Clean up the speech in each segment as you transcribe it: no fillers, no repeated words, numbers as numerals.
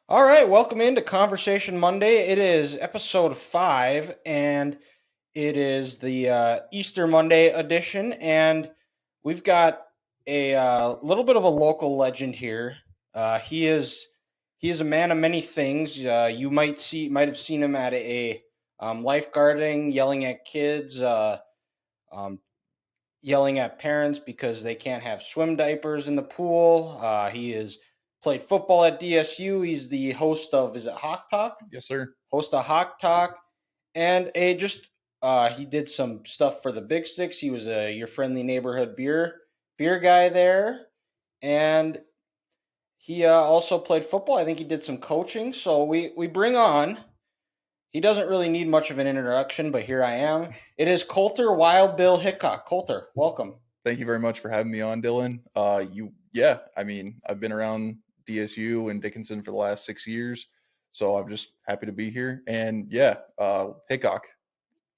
All right, welcome into Conversation Monday. It is episode 5, and it is the Easter Monday edition. And we've got a little bit of a local legend here. He is a man of many things. You might have seen him at a lifeguarding, yelling at kids, um, yelling at parents because they can't have swim diapers in the pool. He is played football at DSU. He's the host of, is it Hawk Talk? Yes, sir. Host of Hawk Talk, and he did some stuff for the Big Sticks. He was your friendly neighborhood beer guy there, and he also played football. I think he did some coaching. So we bring on. He doesn't really need much of an introduction, but here I am. It is Colter Wild Bill Hickok. Colter, welcome. Thank you very much for having me on, Dylan. I've been around DSU and Dickinson for the last 6 years, so I'm just happy to be here. And Hickok,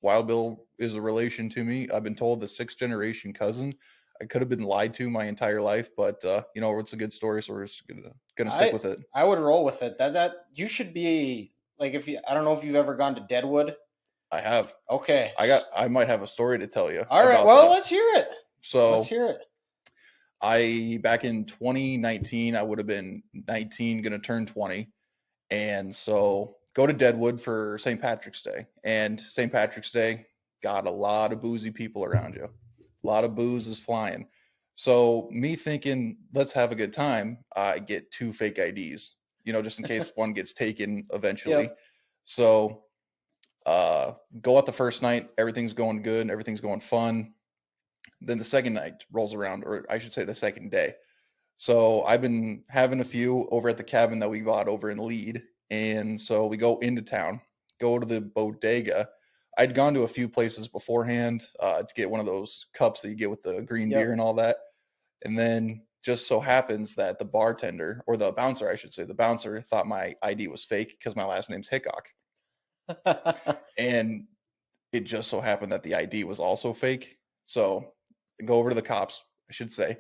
Wild Bill is a relation to me. I've been told the sixth generation cousin. I could have been lied to my entire life, but it's a good story, so we're just gonna stick with it. I would roll with it. That you should be like, if you, I don't know if you've ever gone to Deadwood. I have. Okay. I might have a story to tell you. All right. Well, let's hear it. So let's hear it. Back in 2019, I would have been 19, gonna turn 20, and so go to Deadwood for St. Patrick's Day. And St. Patrick's Day got a lot of boozy people around you. A lot of booze is flying. So me thinking, let's have a good time, I get 2 fake IDs, just in case one gets taken eventually. Yep. So go out the first night, everything's going good, everything's going fun. Then the second night rolls around, or I should say the second day. So I've been having a few over at the cabin that we bought over in Lead. And so we go into town, go to the bodega. I'd gone to a few places beforehand to get one of those cups that you get with the green beer and all that. And then just so happens that the bartender, or the bouncer, I should say, the bouncer thought my ID was fake because my last name's Hickok. And it just so happened that the ID was also fake. So go over to the cops, I should say.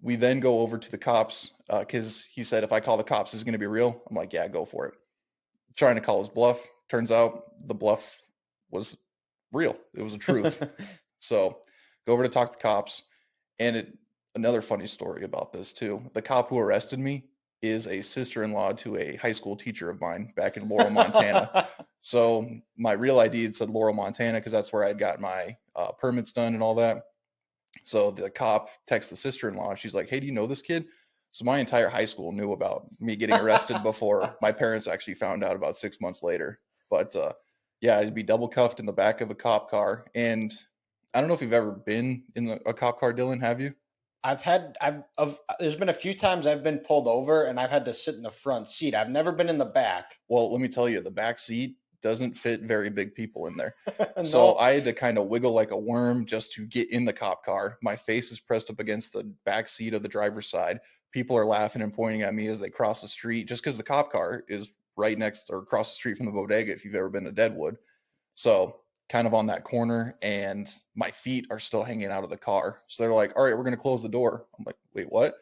We then go over to the cops because he said, if I call the cops, is it going to be real? I'm like, yeah, go for it. Trying to call his bluff. Turns out the bluff was real. It was the truth. So go over to talk to the cops. And another funny story about this too. The cop who arrested me is a sister-in-law to a high school teacher of mine back in Laurel, Montana. So my real ID had said Laurel, Montana, because that's where I'd got my permits done and all that. So the cop texts the sister-in-law. She's like, hey, do you know this kid? So my entire high school knew about me getting arrested before my parents actually found out about 6 months later. But I'd be double cuffed in the back of a cop car. And I don't know if you've ever been in a cop car, Dylan, have you? There's been a few times I've been pulled over and I've had to sit in the front seat. I've never been in the back. Well, let me tell you, the back seat doesn't fit very big people in there. No. So I had to kind of wiggle like a worm just to get in the cop car. My face is pressed up against the back seat of the driver's side. People are laughing and pointing at me as they cross the street just because the cop car is right next or across the street from the bodega if you've ever been to Deadwood. So kind of on that corner, and my feet are still hanging out of the car. So they're like, all right, we're going to close the door. I'm like, wait, what?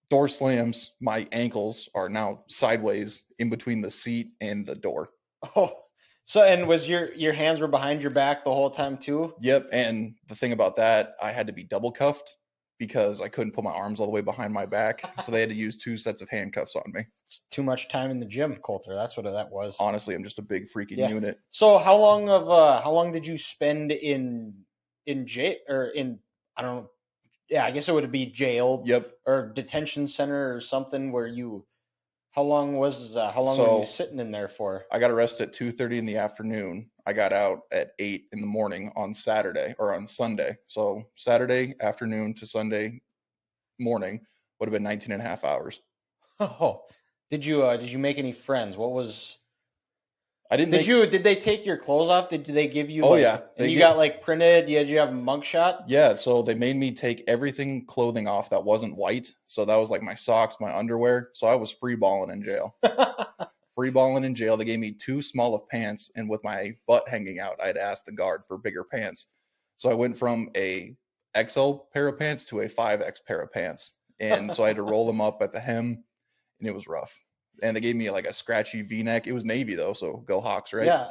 Door slams. My ankles are now sideways in between the seat and the door. Oh, so, and was your hands were behind your back the whole time too? Yep. And the thing about that, I had to be double cuffed because I couldn't put my arms all the way behind my back. So they had to use 2 sets of handcuffs on me. It's too much time in the gym, Colter. That's what that was. Honestly, I'm just a big freaking unit. So how long did you spend in jail, or in, I don't know. Yeah, I guess it would be jail. Yep. Or detention center or something where you. How long were you sitting in there for? I got arrested at 2:30 in the afternoon. I got out at 8 in the morning on Saturday or on Sunday. So Saturday afternoon to Sunday morning would have been 19 and a half hours. Oh, did you make any friends? What was? I didn't. Did they take your clothes off? Did they give you? Oh yeah. And you got like printed. Did you have a mugshot? Yeah. So they made me take everything clothing off that wasn't white. So that was like my socks, my underwear. So I was free balling in jail. Free balling in jail. They gave me 2 small of pants, and with my butt hanging out, I had asked the guard for bigger pants. So I went from a XL pair of pants to a 5X pair of pants, and so I had to roll them up at the hem, and it was rough. and they gave me like a scratchy V-neck. It was navy though, so go Hawks, right? Yeah.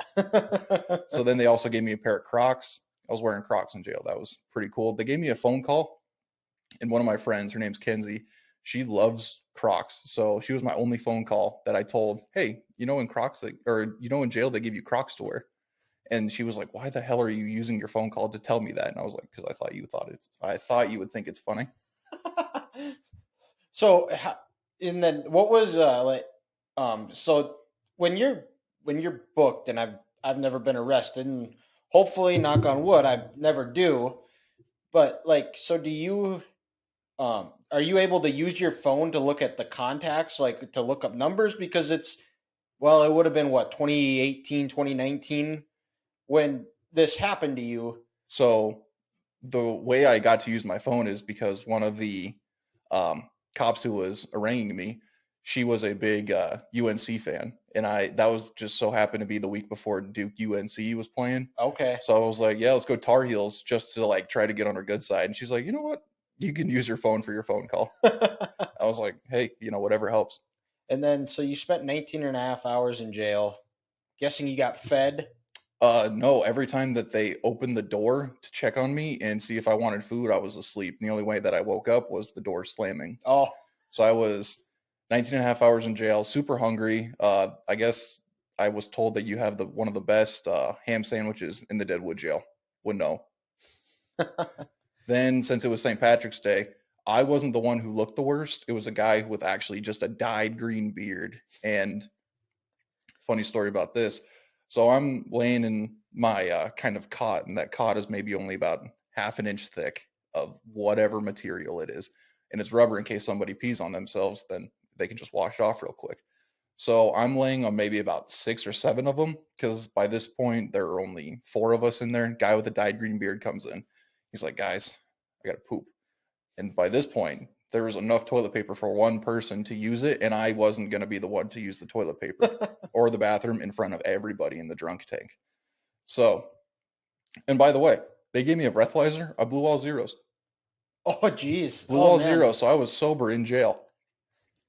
So then they also gave me a pair of Crocs. I was wearing Crocs in jail. That was pretty cool. They gave me a phone call, and one of my friends, her name's Kenzie, she loves Crocs. So she was my only phone call that I told, hey, in Crocs, or in jail they give you Crocs to wear. And she was like, why the hell are you using your phone call to tell me that? And I was like, because I thought you would think it's funny. So, and then what was so when you're booked, and I've never been arrested, and hopefully, knock on wood, I never do. But like, so do you? Are you able to use your phone to look at the contacts, like to look up numbers? Because it would have been what, 2018, 2019 when this happened to you. So the way I got to use my phone is because one of the cops who was arraigning me, she was a big UNC fan, and that was just so happened to be the week before Duke UNC was playing. Okay. So I was like, yeah, let's go Tar Heels, just to like try to get on her good side. And she's like, you know what? You can use your phone for your phone call. I was like, hey, whatever helps. And then, so you spent 19 and a half hours in jail. Guessing you got fed. No, every time that they opened the door to check on me and see if I wanted food, I was asleep. The only way that I woke up was the door slamming. Oh, So I was 19 and a half hours in jail, super hungry. I guess I was told that you have one of the best ham sandwiches in the Deadwood jail. Wouldn't know. Then, since it was St. Patrick's Day, I wasn't the one who looked the worst. It was a guy with actually just a dyed green beard. And funny story about this. So I'm laying in my kind of cot, and that cot is maybe only about half an inch thick of whatever material it is. And it's rubber in case somebody pees on themselves, then they can just wash it off real quick. So I'm laying on maybe about 6 or 7 of them, because by this point, there are only 4 of us in there. Guy with a dyed green beard comes in. He's like, guys, I got to poop. And by this point, there was enough toilet paper for one person to use it, and I wasn't going to be the one to use the toilet paper or the bathroom in front of everybody in the drunk tank. So, and by the way, they gave me a breathalyzer. I blew all zeros. oh, geez. Blew all zeros, so I was sober in jail.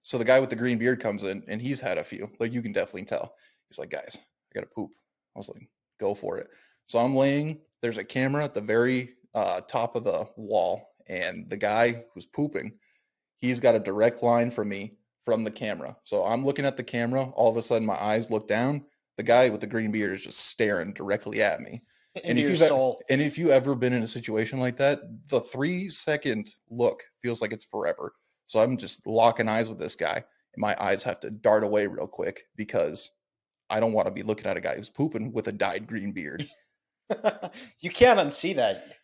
So the guy with the green beard comes in, and he's had a few. Like, you can definitely tell. He's like, guys, I got to poop. I was like, go for it. So I'm laying. There's a camera at the very top of the wall, and the guy who's pooping, he's got a direct line from me from the camera. So I'm looking at the camera. All of a sudden, my eyes look down. The guy with the green beard is just staring directly at me. Into your soul. And if you've ever been in a situation like that, the 3-second look feels like it's forever. So I'm just locking eyes with this guy, and my eyes have to dart away real quick because I don't want to be looking at a guy who's pooping with a dyed green beard. You can't unsee that.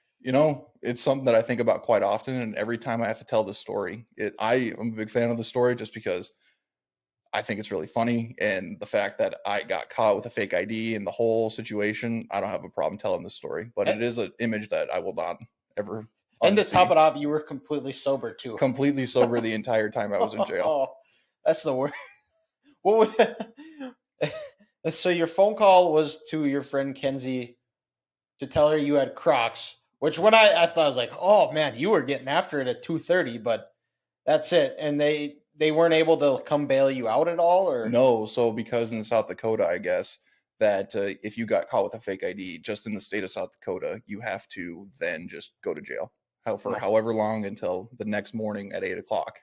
It's something that I think about quite often, and every time I have to tell this story, I'm a big fan of the story just because I think it's really funny, and the fact that I got caught with a fake ID and the whole situation, I don't have a problem telling this story, but it is an image that I will not ever And to unsee. top it off, you were completely sober too. Completely sober the entire time I was in jail. Oh, that's the worst. What would so your phone call was to your friend Kenzie to tell her you had Crocs, which when I thought, I was like, oh man, you were getting after it at 2:30, but that's it. And they weren't able to come bail you out at all, or No, so because in South Dakota, I guess that if you got caught with a fake ID, just in the state of South Dakota, you have to then just go to jail for however long until the next morning at 8 o'clock.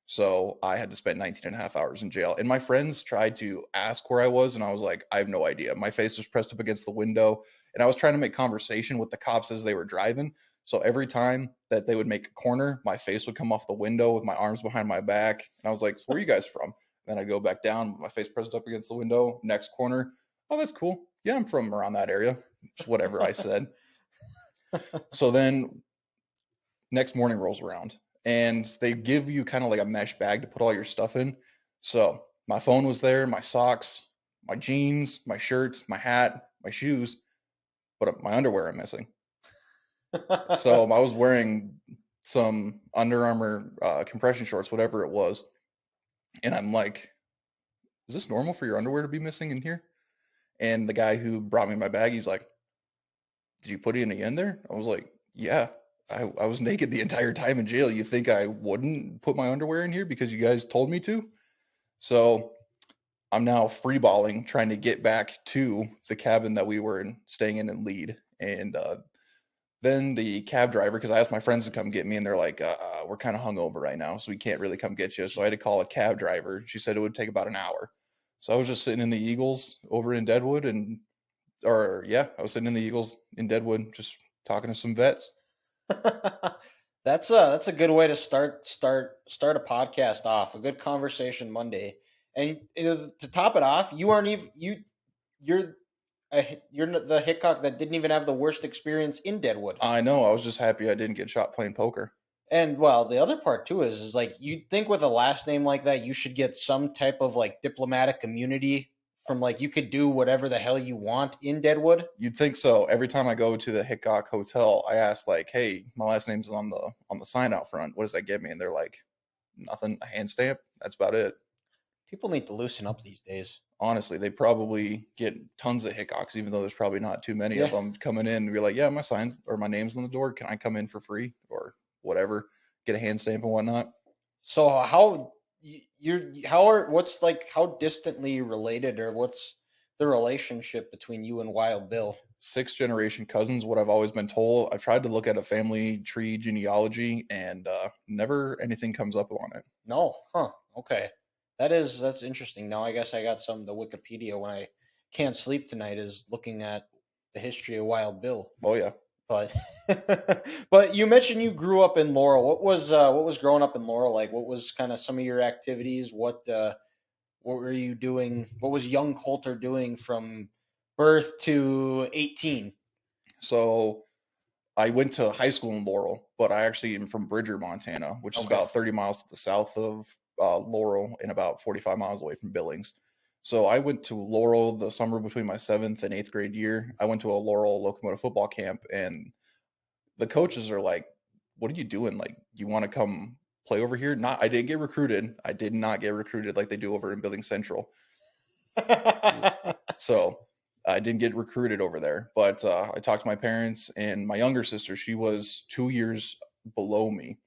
So I had to spend 19 and a half hours in jail. And my friends tried to ask where I was, and I was like, I have no idea. My face was pressed up against the window, and I was trying to make conversation with the cops as they were driving. So every time that they would make a corner, my face would come off the window with my arms behind my back. And I was like, so where are you guys from? Then I'd go back down with my face pressed up against the window. Next corner. Oh, that's cool. Yeah, I'm from around that area. Just whatever I said. So then next morning rolls around, and they give you kind of like a mesh bag to put all your stuff in. So my phone was there, my socks, my jeans, my shirt, my hat, my shoes, but my underwear I'm missing. So I was wearing some Under Armour compression shorts, whatever it was. And I'm like, is this normal for your underwear to be missing in here? And the guy who brought me my bag, he's like, did you put any in there? I was like, yeah, I was naked the entire time in jail. You think I wouldn't put my underwear in here because you guys told me to? So I'm now freeballing, trying to get back to the cabin that we were staying in Lead. And then the cab driver, because I asked my friends to come get me, and they're like, we're kind of hungover right now, so we can't really come get you. So I had to call a cab driver. She said it would take about an hour. So I was just sitting in the Eagles over in Deadwood, I was sitting in the Eagles in Deadwood, just talking to some vets. That's a good way to start a podcast off. A good conversation Monday. And to top it off, you aren't even you're you're the Hickok that didn't even have the worst experience in Deadwood. I know. I was just happy I didn't get shot playing poker. And well, the other part too is like you'd think with a last name like that, you should get some type of like diplomatic immunity from like you could do whatever the hell you want in Deadwood. You'd think so. Every time I go to the Hickok Hotel, I ask like, "Hey, my last name's on the sign out front. What does that get me?" And they're like, "Nothing. A hand stamp. That's about it." People need to loosen up these days. Honestly, they probably get tons of Hickoks, even though there's probably not too many of Yeah. them coming in and be like, "Yeah, my signs or my name's on the door. Can I come in for free or whatever? Get a hand stamp and whatnot." So how you're how are what's like how distantly related or what's the relationship between you and Wild Bill? Sixth generation cousins, what I've always been told. I've tried to look at a family tree genealogy and never anything comes up on it. No, huh? Okay, that's interesting. Now I guess I got some the Wikipedia when I can't sleep tonight is looking at the history of Wild Bill. Oh yeah. But but you mentioned you grew up in Laurel. What was growing up in Laurel like? What was kind of some of your activities? What were you doing? What was young Colter doing from birth to 18? So I went to high school in Laurel, but I actually am from Bridger, Montana, which is Okay. about 30 miles to the south of Laurel and about 45 miles away from Billings. So I went to Laurel the summer between my seventh and eighth grade year. I went to a Laurel locomotive football camp, and the coaches are like, "What are you doing? Like, you want to come play over here?" Not, I did get recruited. I did not get recruited like they do over in Billings Central. So I didn't get recruited over there, but I talked to my parents and my younger sister. She was 2 years below me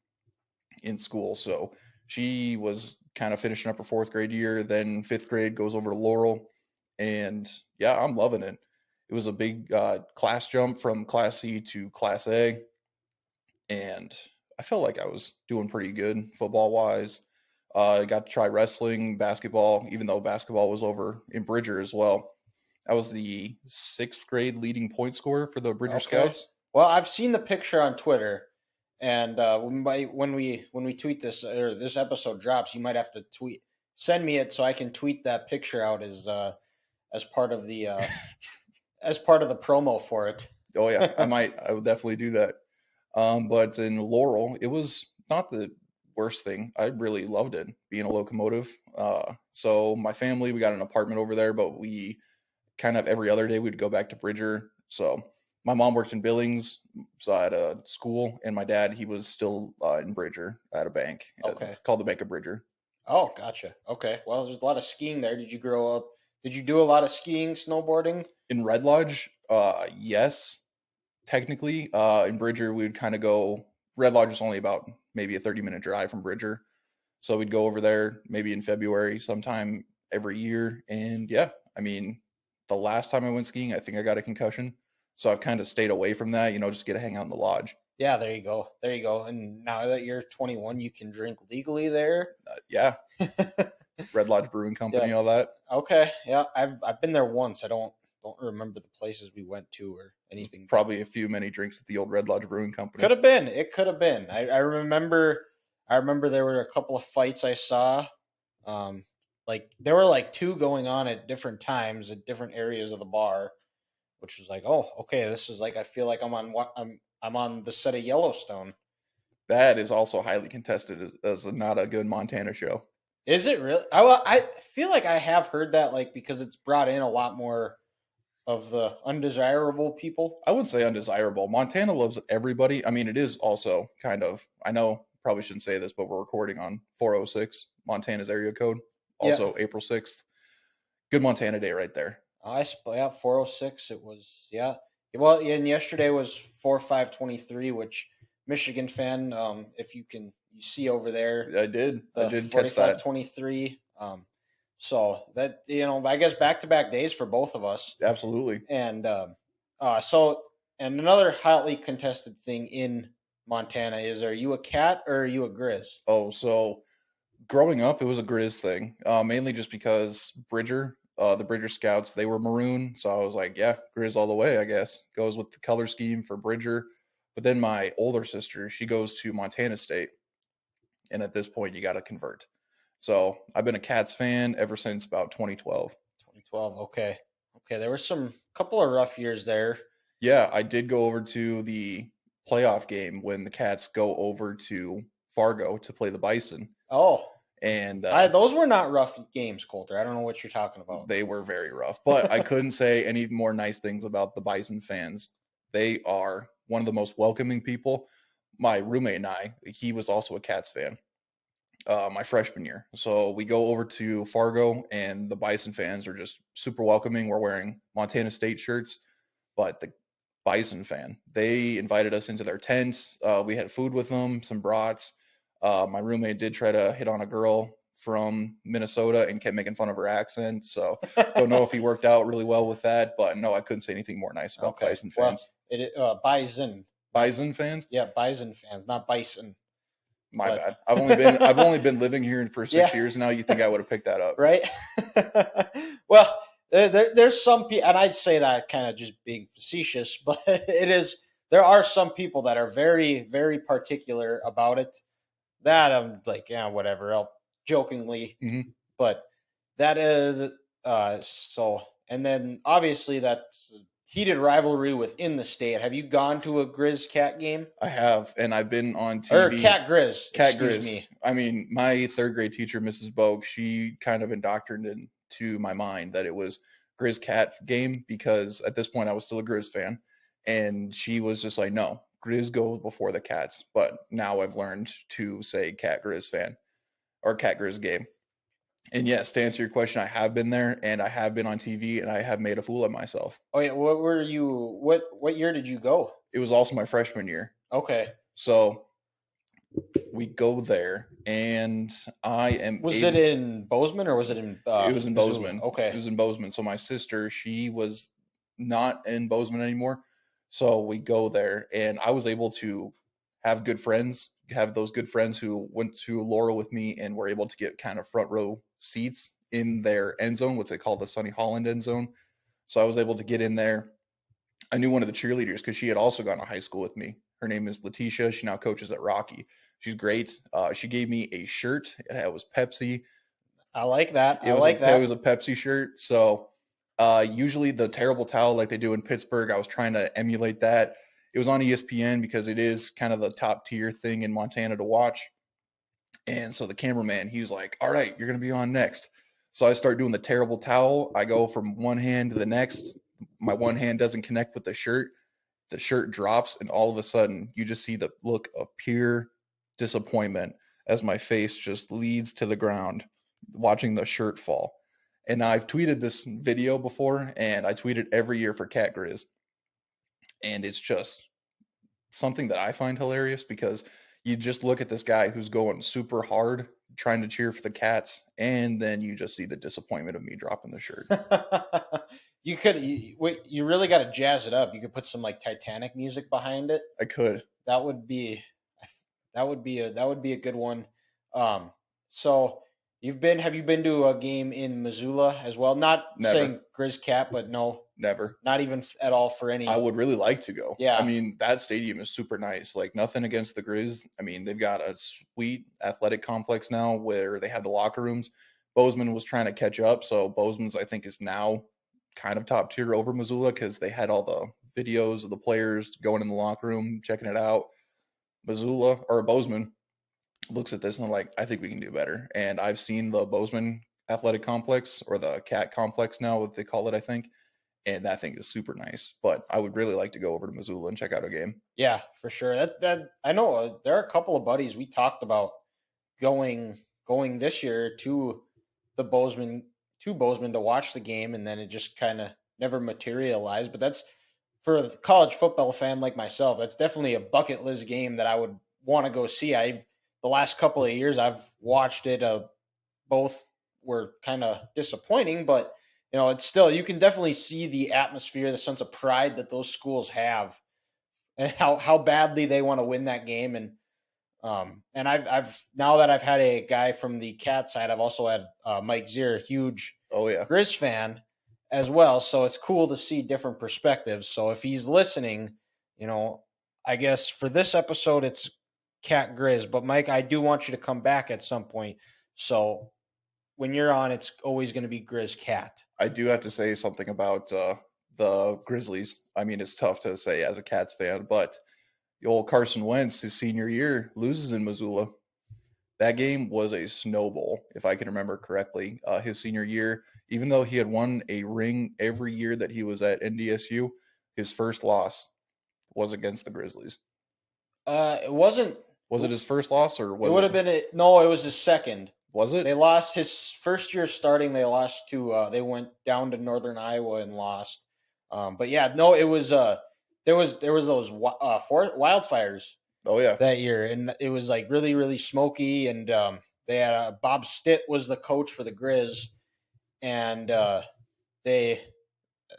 in school, so she was kind of finishing up her fourth grade year. Then fifth grade goes over to Laurel, and yeah, I'm loving it. It was a big class jump from Class C to Class A, and I felt like I was doing pretty good football wise. I got to try wrestling, basketball, even though basketball was over in Bridger as well. I was the sixth grade leading point scorer for the Bridger Okay. Scouts. Well, I've seen the picture on Twitter, and when we tweet this or this episode drops, you might have to send me it so I can tweet that picture out as part of the as part of the promo for it. Oh yeah, I would definitely do that. But in Laurel, it was not the worst thing. I really loved it being a locomotive. So my family, we got an apartment over there, but we kind of every other day we'd go back to Bridger. So my mom worked in Billings, so at a school, and my dad he was still in Bridger at a bank Okay. called the Bank of Bridger. Oh, gotcha. Okay. Well, there's a lot of skiing there. Did you grow up? Did you do a lot of skiing, snowboarding? In Red Lodge, yes, technically. In Bridger, we would kind of go. Red Lodge is only about maybe a 30-minute drive from Bridger, so we'd go over there maybe in February sometime every year. And yeah, I mean, the last time I went skiing, I think I got a concussion. So I've kind of stayed away from that, just get to hang out in the lodge. Yeah, there you go. There you go. And now that you're 21, you can drink legally there. Yeah, Red Lodge Brewing Yeah. Company, all that. Okay. Yeah, I've been there once. I don't remember the places we went to or anything. Probably a few many drinks at the old Red Lodge Brewing Company. Could have been. It could have been. I remember. I remember there were a couple of fights I saw. Like there were like two going on at different times at different areas of the bar, which was like, oh, okay, this is like I feel like I'm on the set of Yellowstone. That is also highly contested as not a good Montana show. Is it really? I feel like I have heard that like because it's brought in a lot more of the undesirable people. I would say undesirable. Montana loves everybody. I mean, it is also kind of, I know, probably shouldn't say this, but we're recording on 406, Montana's area code. Also, Yeah. April 6th. Good Montana Day right there. Yeah, 406. It was yeah. Well, yeah, and yesterday was 4523, which Michigan fan, if you see over there, I did. I the did catch that. 4523. So that, I guess back to back days for both of us. Absolutely. And so, and another hotly contested thing in Montana is: are you a cat or are you a Grizz? Oh, so growing up, it was a Grizz thing, mainly just because the Bridger Scouts, they were maroon, so I was like, yeah, Grizz all the way, I guess. Goes with the color scheme for Bridger. But then my older sister, she goes to Montana State, and at this point, you got to convert. So I've been a Cats fan ever since about 2012. 2012. Okay. Okay. There were some couple of rough years there. Yeah, I did go over to the playoff game when the Cats go over to Fargo to play the Bison, Oh, and those were not rough games, Colter. I don't know what you're talking about. they were very rough. But I couldn't say any more nice things about the Bison fans. They are one of the most welcoming people. My roommate and I, he was also a Cats fan. My freshman year. So we go over to Fargo, and the Bison fans are just super welcoming. We're wearing Montana State shirts, but the Bison fan, they invited us into their tent. We had food with them, some brats. My roommate did try to hit on a girl from Minnesota and kept making fun of her accent. So don't know if he worked out really well with that, but no, I couldn't say anything more nice about Okay. Bison Well, fans. Bison. Bison fans? Yeah, Bison fans, not Bison. My But bad. I've only been living here for 6 yeah, years now. You think I would have picked that up? right. Well, there's some people, and I'd say that kind of just being facetious, but it is. There are some people that are very, very particular about it. That I'm like, yeah, whatever. I'll jokingly, Hmm. but that is so. And then obviously that's heated rivalry within the state. Have you gone to a Grizz Cat game I have, and I've been on or TV. Cat Grizz? Cat Excuse Grizz. me. I mean, my third grade teacher, Mrs. Bogue, she kind of indoctrinated into my mind that it was Grizz Cat game because at this point I was still a Grizz fan, and she was just like, "No, Grizz goes before the Cats." But now I've learned to say Cat Grizz fan or Cat Grizz game. And yes, to answer your question, I have been there, and I have been on TV, and I have made a fool of myself. Oh yeah, what were you? What year did you go? It was also my freshman year, Okay, so we go there, and I am was it able. in Bozeman or was it in It was in Missoula? Bozeman. It Okay, was in Bozeman. So my sister, she was not in Bozeman anymore. So we go there, and I was able to have good friends, have those good friends who went to Laurel with me and were able to get kind of front row seats in their end zone, what they call the Sonny Holland end zone. So I was able to get in there. I knew one of the cheerleaders because she had also gone to high school with me. Her name is Letitia. She now coaches at Rocky. She's great. She gave me a shirt. It was Pepsi. I like that. It I was a like that. Pepsi shirt. So usually the terrible towel like they do in Pittsburgh, I was trying to emulate that. It was on ESPN because it is kind of the top tier thing in Montana to watch. And so the cameraman, he was like, "All right, you're gonna be on next." So I start doing the terrible towel. I go from one hand to the next. My one hand doesn't connect with the shirt. The shirt drops, and all of a sudden, you just see the look of pure disappointment as my face just leads to the ground, watching the shirt fall. And I've tweeted this video before, and I tweet it every year for Cat Grizz. And it's just something that I find hilarious because you just look at this guy who's going super hard trying to cheer for the Cats, and then you just see the disappointment of me dropping the shirt. You really got to jazz it up. You could put some like Titanic music behind it. I could. That would be that would be a good one. Um, so have you been to a game in Missoula as well? Not Never. saying Grizz Cat, but no, Never. not even at all for I any. would really like to go. I Yeah, mean, that stadium is super nice. Like nothing against the Grizz. I mean, they've got a sweet athletic complex now where they have the locker rooms. Bozeman was trying to catch up, so Bozeman's I think is now kind of top tier over Missoula because they had all the videos of the players going in the locker room, checking it out. Missoula or Bozeman looks at this and they're like, I think we can do better. And I've seen the Bozeman athletic complex or the cat complex now, what they call it, I think. And that thing is super nice. But I would really like to go over to Missoula and check out a game. yeah, for sure. That I know there are a couple of buddies we talked about going this year the Bozeman Bozeman to watch the game, and then it just kind of never materialized. But that's for a college football fan like myself. That's definitely a bucket list game that I would want to go see. The last couple of years I've watched it both were kind of disappointing, but it's still, you can definitely see the atmosphere, the sense of pride that those schools have, and how badly they want to win that game. And I've now that I've had a guy from the Cat side, I've also had Mike Zier, a huge Oh yeah. Grizz fan as well. So it's cool to see different perspectives. So if he's listening, I guess for this episode it's Cat Grizz. But Mike, I do want you to come back at some point. So when you're on, it's always going to be Grizz Cat. I do have to say something about the Grizzlies. I mean, it's tough to say as a Cats fan, but the old Carson Wentz, his senior year, loses in Missoula. That game was a snowball, if I can remember correctly. His senior year, even though he had won a ring every year that he was at NDSU, his first loss was against the Grizzlies. It wasn't. Was it his first loss or was it would have been no, it was his second. Was it? They lost his first year starting. They lost to. They went down to Northern Iowa and lost. But yeah, no, it was. There was those wildfires Oh yeah. that year, and it was like really really smoky. And they had Bob Stitt was the coach for the Grizz, and they,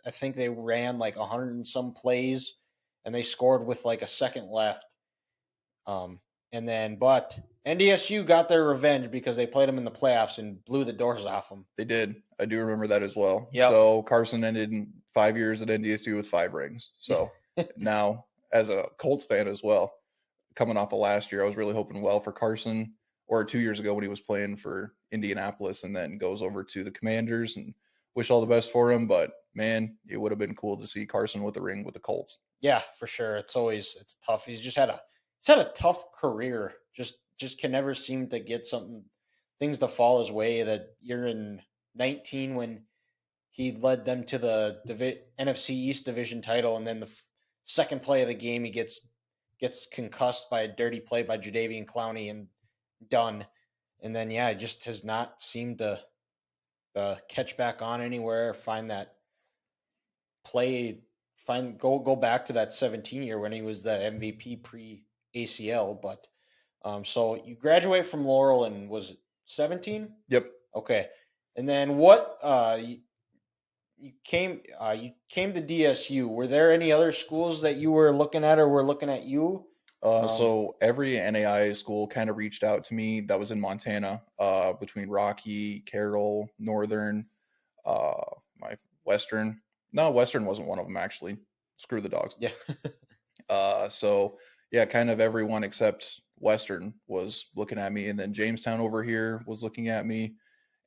I think they ran like 100 and some plays, and they scored with like a second left. And then, but NDSU got their revenge because they played them in the playoffs and blew the doors off them. They did. I do remember that as well. Yep. So Carson ended in 5 years at NDSU with 5 rings. So now, as a Colts fan as well, coming off of last year, I was really hoping well for Carson, or 2 years ago when he was playing for Indianapolis and then goes over to the Commanders, and wish all the best for him. But man, it would have been cool to see Carson with the ring with the Colts. Yeah, for sure. It's tough. He's had a tough career. Just can never seem to get things to fall his way. That year in 19 when he led them to the NFC East division title, and then the second play of the game he gets concussed by a dirty play by Jadeveon Clowney and done. And then it just has not seemed to catch back on anywhere. Find that play. Go back to that 17 year when he was the MVP pre ACL. But so you graduate from Laurel and was it 17? Yep. Okay. And then what you came to DSU. Were there any other schools that you were looking at or were looking at you? So every NAIA school kind of reached out to me that was in Montana, between Rocky, Carroll, Northern, my Western. No, Western wasn't one of them actually. Screw the dogs. Yeah. So yeah, kind of everyone except Western was looking at me, and then Jamestown over here was looking at me.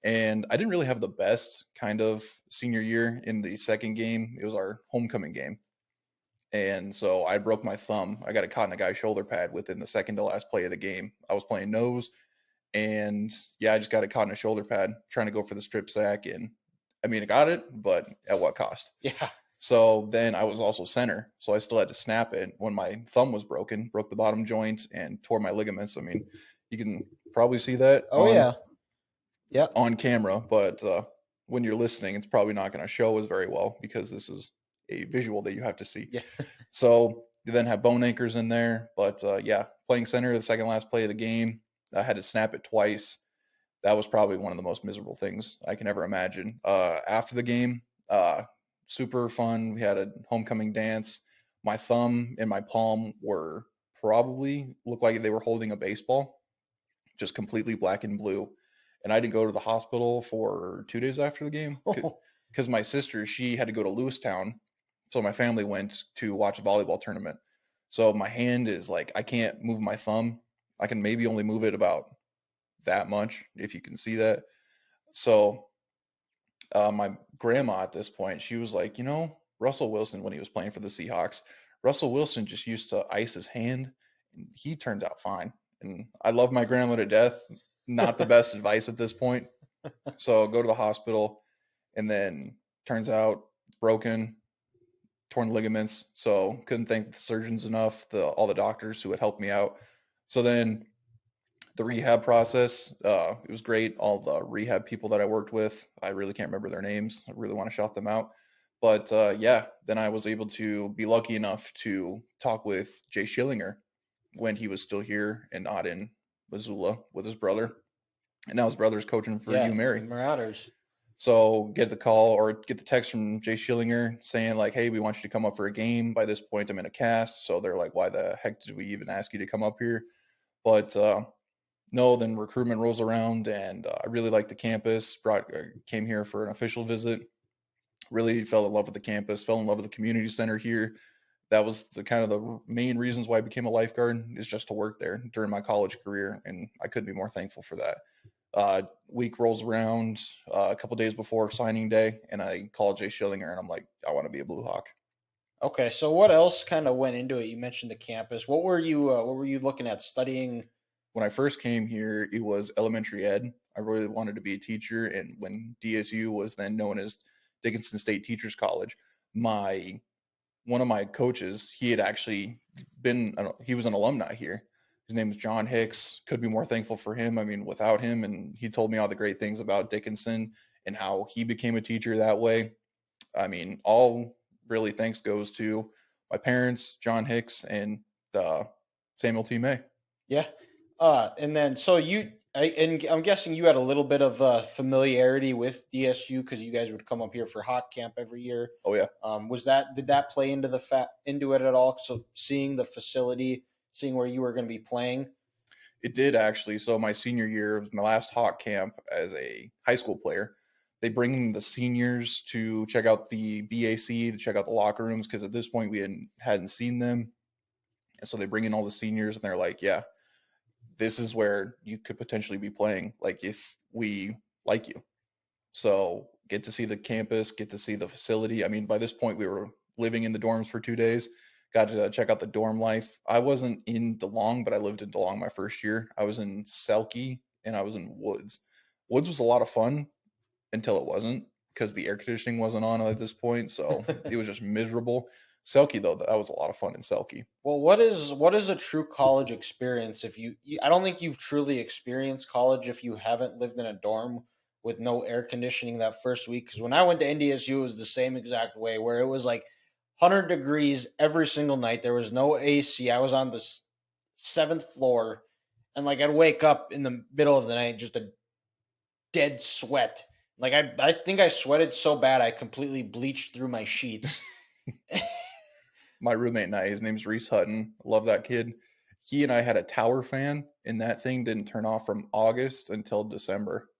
And I didn't really have the best kind of senior year in the second game. It was our homecoming game. And so I broke my thumb. I got caught in a guy's shoulder pad within the second to last play of the game. I was playing nose, and I just got caught in a shoulder pad trying to go for the strip sack. And I mean, I got it, but at what cost? Yeah. So then I was also center, so I still had to snap it when my thumb was broken, broke the bottom joint and tore my ligaments. I mean, you can probably see that. On camera, but when you're listening, it's probably not going to show as very well because this is a visual that you have to see. Yeah. So you then have bone anchors in there, but playing center the second last play of the game, I had to snap it twice. That was probably one of the most miserable things I can ever imagine. After the game, super fun. We had a homecoming dance. My thumb and my palm were probably looked like they were holding a baseball, just completely black and blue. And I didn't go to the hospital for 2 days after the game because my sister, she had to go to Lewistown. So my family went to watch a volleyball tournament. So my hand is like, I can't move my thumb. I can maybe only move it about that much, if you can see that. So my grandma at this point, she was like, Russell Wilson, when he was playing for the Seahawks, Russell Wilson just used to ice his hand, and he turned out fine. And I love my grandma to death. Not the best advice at this point. So go to the hospital, and then turns out broken, torn ligaments. So couldn't thank the surgeons enough, all the doctors who had helped me out. So then the rehab process, it was great. All the rehab people that I worked with, I really can't remember their names. I really want to shout them out. But then I was able to be lucky enough to talk with Jay Schillinger when he was still here and not in Missoula with his brother. and now his brother's coaching for Yeah, U the Mary. Marauders. So get the call or get the text from Jay Schillinger saying like, "Hey, we want you to come up for a game." By this point, I'm in a cast, so they're like, "Why the heck did we even ask you to come up here?" But no, then recruitment rolls around, and I really liked the campus. Came here for an official visit. Really fell in love with the campus. Fell in love with the community center here. That was the kind of the main reasons why I became a lifeguard is just to work there during my college career, and I couldn't be more thankful for that. Week rolls around a couple days before signing day, and I call Jay Schillinger, and I'm like, I want to be a Blue Hawk. Okay, so what else kind of went into it? You mentioned the campus. What were you looking at studying? When I first came here, it was elementary ed. I really wanted to be a teacher, and when DSU was then known as Dickinson State Teachers College, my one of my coaches, he had actually he was an alumni here. His name is John Hicks. Could be more thankful for him. I mean, without him, and he told me all the great things about Dickinson and how he became a teacher that way. I mean, all really thanks goes to my parents, John Hicks, and Samuel T. May. Yeah. And then so and I'm guessing you had a little bit of familiarity with DSU because you guys would come up here for hot camp every year. Oh yeah, Did that play into into it at all? So seeing the facility, seeing where you were going to be playing. it did actually. So my senior year, my last hawk camp as a high school player, they bring the seniors to check out the BAC, to check out the locker rooms because at this point we hadn't seen them. And so they bring in all the seniors and they're like, yeah, this is where you could potentially be playing. Like if we like you. So get to see the campus, get to see the facility. I mean, by this point we were living in the dorms for 2 days. Got to check out the dorm life. I wasn't in DeLong, but I lived in DeLong my first year. I was in Selkie and I was in Woods. Woods was a lot of fun until it wasn't because the air conditioning wasn't on at this point. So it was just miserable. Selkie though, that was a lot of fun in Selkie. Well, what is a true college experience if I don't think you've truly experienced college if you haven't lived in a dorm with no air conditioning that first week because when I went to NDSU it was the same exact way where it was like 100 degrees every single night. There was no AC. I was on the seventh floor and like I'd wake up in the middle of the night just a dead sweat. Like I think I sweated so bad I completely bleached through my sheets. My roommate and I, his name's Reese Hutton. Love that kid. He and I had a tower fan, and that thing didn't turn off from August until December.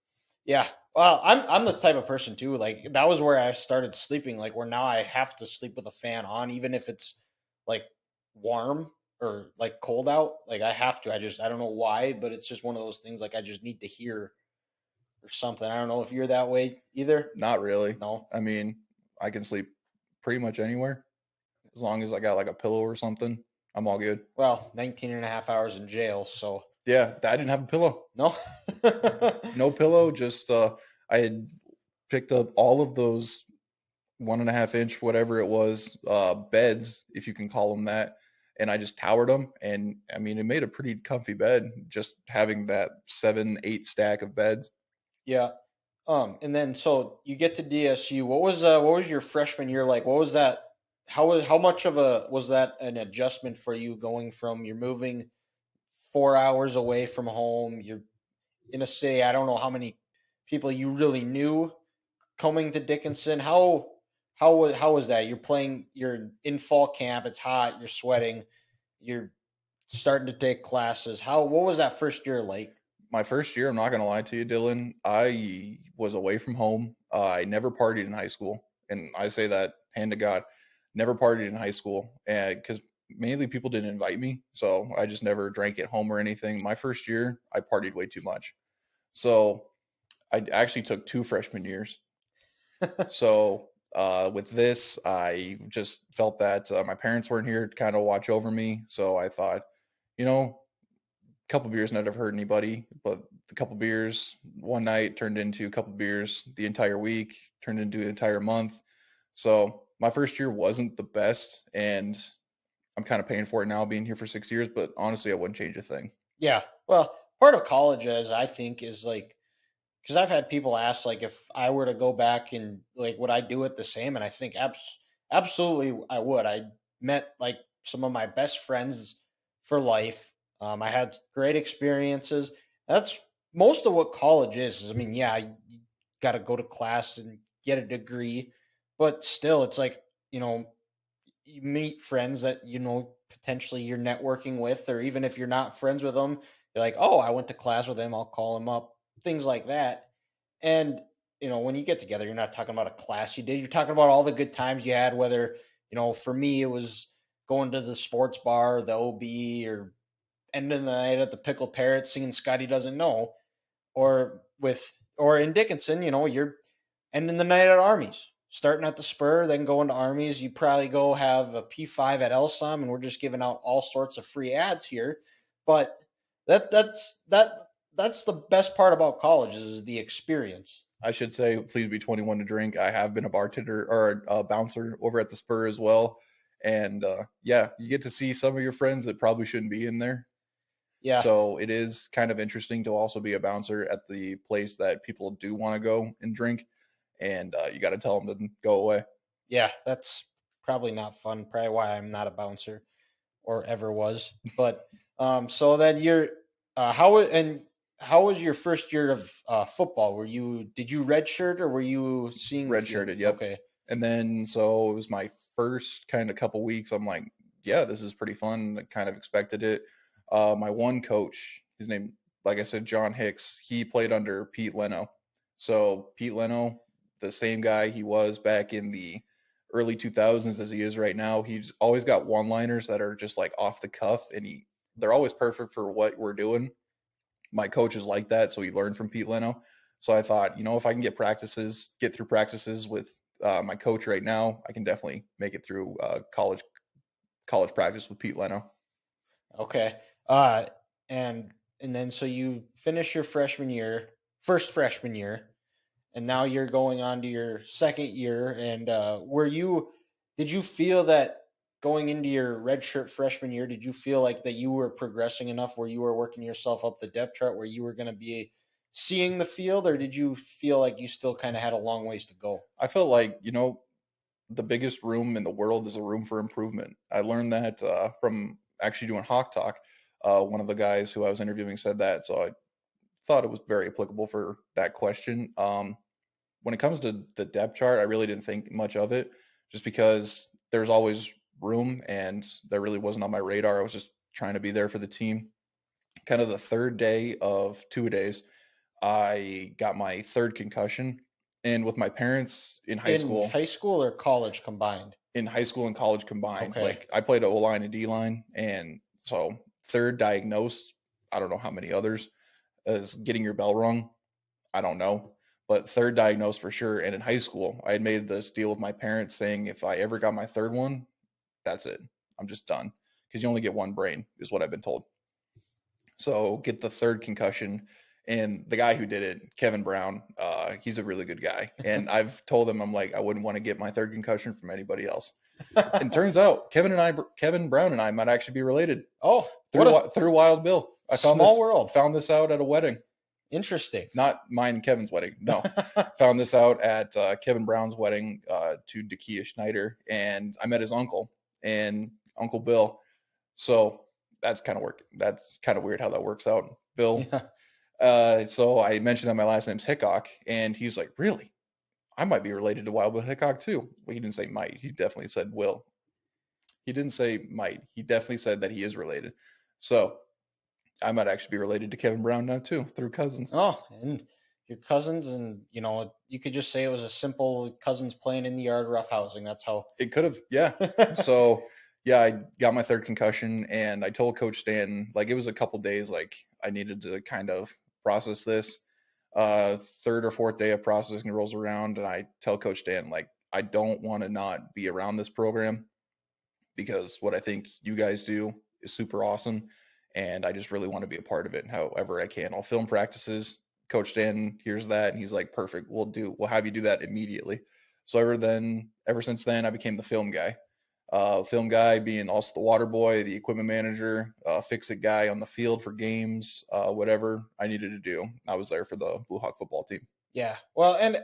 Yeah. Well, I'm the type of person too. Like that was where I started sleeping. Like where now I have to sleep with a fan on, even if it's like warm or like cold out. Like I have to. I don't know why, but it's just one of those things. Like I just need to hear or something. I don't know if you're that way either. Not really. No. I mean, I can sleep pretty much anywhere as long as I got like a pillow or something. I'm all good. Well, 19 and a half hours in jail. So Yeah, I didn't have a pillow. no. No pillow. Just I had picked up all of those 1.5 inch, whatever it was, beds, if you can call them that, and I just towered them. And I mean, it made a pretty comfy bed just having that 7, 8 stack of beds. Yeah. And then so you get to DSU. What was your freshman year like? What was that? How much of a was that an adjustment for you going from you're moving 4 hours away from home, you're in a city, I don't know how many people you really knew coming to Dickinson. How was that? You're in fall camp, it's hot, you're sweating, you're starting to take classes. What was that first year like? My first year, I'm not gonna lie to you, Dylan, I was away from home. I never partied in high school, and I say that hand to God, never partied in high school, and because mainly people didn't invite me, so I just never drank at home or anything. My first year, I partied way too much, so I actually took 2 freshman years. So with this, I just felt that my parents weren't here to kind of watch over me, so I thought, you know, couple beers not have hurt anybody, but a couple beers one night turned into a couple beers the entire week, turned into an entire month. So my first year wasn't the best, and I'm kind of paying for it now being here for 6 years, but honestly, I wouldn't change a thing. Yeah. Well, part of college as I think is like because I've had people ask like if I were to go back and like would I do it the same? And I think absolutely I would. I met like some of my best friends for life. I had great experiences. That's most of what college is, I mean, yeah, you got to go to class and get a degree, but still, it's like, you know, you meet friends that, potentially you're networking with, or even if you're not friends with them, you're like, oh, I went to class with him, I'll call him up, things like that. And, when you get together, you're not talking about a class you did, you're talking about all the good times you had, whether, for me, it was going to the sports bar, the OB, or ending the night at the Pickled Parrot singing Scotty Doesn't Know, or in Dickinson, you're ending the night at Armies, starting at the Spur, then going to Armies. You probably go have a P5 at Elsom, and we're just giving out all sorts of free ads here. But that's the best part about college is the experience. I should say, please be 21 to drink. I have been a bartender or a bouncer over at the Spur as well. And yeah, you get to see some of your friends that probably shouldn't be in there. Yeah, So it is kind of interesting to also be a bouncer at the place that people do want to go and drink. And you got to tell them to go away. yeah, that's probably not fun. Probably why I'm not a bouncer or ever was. But so then how was your first year of football? Did you redshirt or were you seeing the field? Redshirted, yep. Okay, And then so it was my first kind of couple weeks. I'm like, yeah, this is pretty fun. I kind of expected it. My one coach, his name, like I said, John Hicks, he played under Pete Leno. So Pete Leno, the same guy he was back in the early 2000s as he is right now. He's always got one-liners that are just like off the cuff, and they're always perfect for what we're doing. My coach is like that, so he learned from Pete Leno. So I thought, if I can get through practices with my coach right now, I can definitely make it through college practice with Pete Leno. okay. Uh, and then so you finish your first freshman year, and now you're going on to your second year. And did you feel that going into your redshirt freshman year, did you feel like that you were progressing enough where you were working yourself up the depth chart where you were going to be seeing the field, or did you feel like you still kind of had a long ways to go? I felt like, the biggest room in the world is a room for improvement. I learned that from actually doing Hawk Talk. One of the guys who I was interviewing said that, so I thought it was very applicable for that question. When it comes to the depth chart, I really didn't think much of it just because there's always room and that really wasn't on my radar. I was just trying to be there for the team. Kind of the third day of 2 days, I got my third concussion. And with my parents In high school or college combined? in high school and college combined, Okay. like I played O line and D line. And so third diagnosed, I don't know how many others, as getting your bell rung. I don't know, but third diagnosed for sure. And in high school, I had made this deal with my parents saying if I ever got my third one, that's it. I'm just done because you only get one brain, is what I've been told. So get the third concussion. And the guy who did it, Kevin Brown, he's a really good guy. And I've told him, I'm like, I wouldn't want to get my third concussion from anybody else. And turns out Kevin Brown and I might actually be related Oh, what a through Wild Bill. I small world. found this out at a wedding. Interesting. Not mine and Kevin's wedding. No, found this out at Kevin Brown's wedding to Dakia Schneider, and I met his uncle and Uncle Bill. So that's kind of work. That's kind of weird how that works out. Bill. Yeah. So I mentioned that my last name's Hickok, and he's like, "Really? I might be related to Wild Bill Hickok too." Well, he didn't say might. He definitely said will. He didn't say might. He definitely said that he is related. So I might actually be related to Kevin Brown now too through cousins. Oh, and your cousins, and you could just say it was a simple cousins playing in the yard roughhousing. That's how. It could have, yeah. So yeah, I got my third concussion, and I told Coach Stan like it was a couple days, like I needed to kind of process this. Third or fourth day of processing rolls around, and I tell Coach Stan like I don't want to not be around this program because what I think you guys do is super awesome, and I just really want to be a part of it however I can. I'll film practices. Coach Stan hears that, and he's like, "Perfect, we'll have you do that immediately." So ever since then, I became the film guy. Film guy being also the water boy, the equipment manager, fix it guy on the field for games, whatever I needed to do. I was there for the Blue Hawk football team. Yeah. Well, and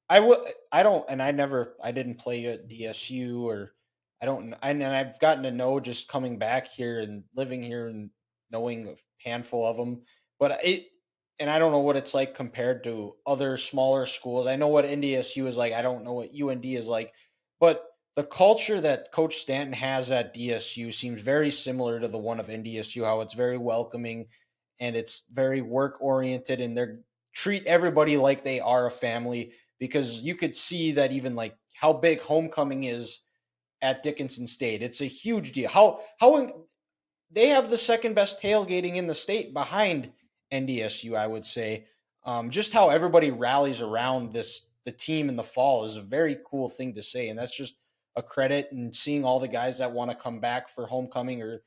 I would, I don't, and I didn't play at DSU, or I don't, and I've gotten to know just coming back here and living here and knowing a handful of them. But and I don't know what it's like compared to other smaller schools. I know what NDSU is like. I don't know what UND is like, but the culture that Coach Stanton has at DSU seems very similar to the one of NDSU. How it's very welcoming and it's very work oriented, and they treat everybody like they are a family. Because you could see that even like how big homecoming is at Dickinson State. It's a huge deal. They have the second best tailgating in the state behind NDSU, I would say. Just how everybody rallies around the team in the fall is a very cool thing to say, and that's just a credit. And seeing all the guys that want to come back for homecoming or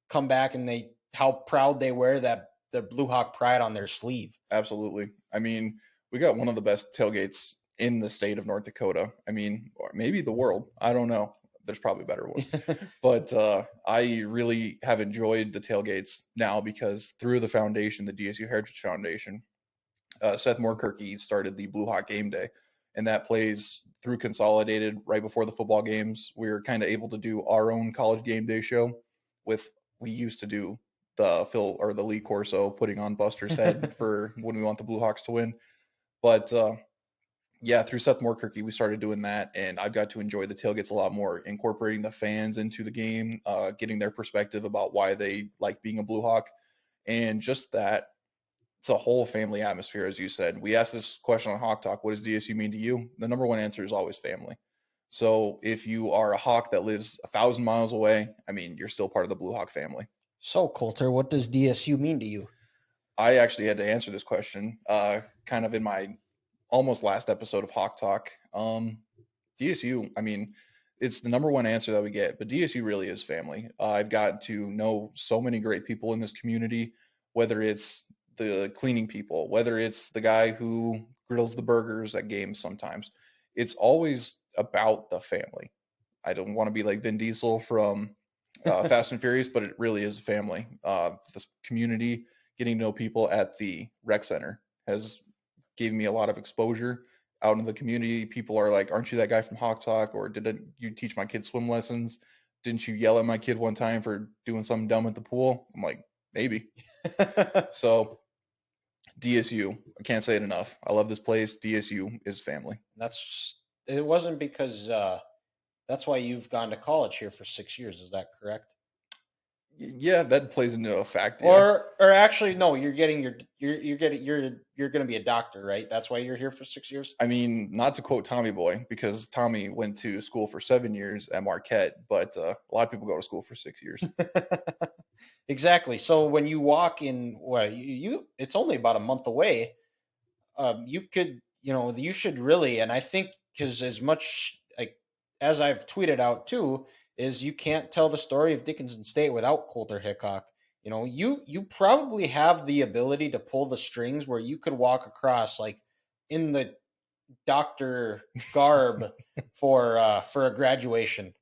come back, and they how proud they wear that the Blue Hawk pride on their sleeve. Absolutely. I mean, we got one of the best tailgates in the state of North Dakota. I mean, or maybe the world. I don't know. There's probably better ones. But I really have enjoyed the tailgates now because through the foundation, the DSU Heritage Foundation, Seth Moorkirky started the Blue Hawk Game Day, and that plays through Consolidated right before the football games. We're kind of able to do our own college game day show with we used to do the Phil or the Lee Corso putting on Buster's head for when we want the Blue Hawks to win. But yeah, through Seth Moorkirky, we started doing that, and I've got to enjoy the tailgates a lot more, incorporating the fans into the game, getting their perspective about why they like being a Blue Hawk, and just that it's a whole family atmosphere, as you said. We asked this question on Hawk Talk: what does DSU mean to you? The number one answer is always family. So if you are a Hawk that lives 1,000 miles away, I mean, you're still part of the Blue Hawk family. So, Colter, what does DSU mean to you? I actually had to answer this question kind of in my almost last episode of Hawk Talk. DSU, I mean, it's the number one answer that we get, but DSU really is family. I've got to know so many great people in this community, whether it's the cleaning people, whether it's the guy who grills the burgers at games sometimes. It's always about the family. I don't want to be like Vin Diesel from Fast and Furious, but it really is a family. This community, getting to know people at the rec center has given me a lot of exposure out in the community. People are like, "Aren't you that guy from Hawk Talk?" Or "Didn't you teach my kid swim lessons? Didn't you yell at my kid one time for doing something dumb at the pool?" I'm like, maybe. So DSU, I can't say it enough. I love this place. DSU is family. It wasn't because that's why you've gone to college here for 6 years. Is that correct? Yeah, that plays into a fact. Yeah. Or actually, no. You're going to be a doctor, right? That's why you're here for 6 years. I mean, not to quote Tommy Boy, because Tommy went to school for 7 years at Marquette, but a lot of people go to school for 6 years. Exactly. So when you walk in, it's only about a month away. You could, you should really, and I think because as much like as I've tweeted out too, is you can't tell the story of Dickinson State without Colter Hickok. You probably have the ability to pull the strings where you could walk across like in the doctor garb for a graduation.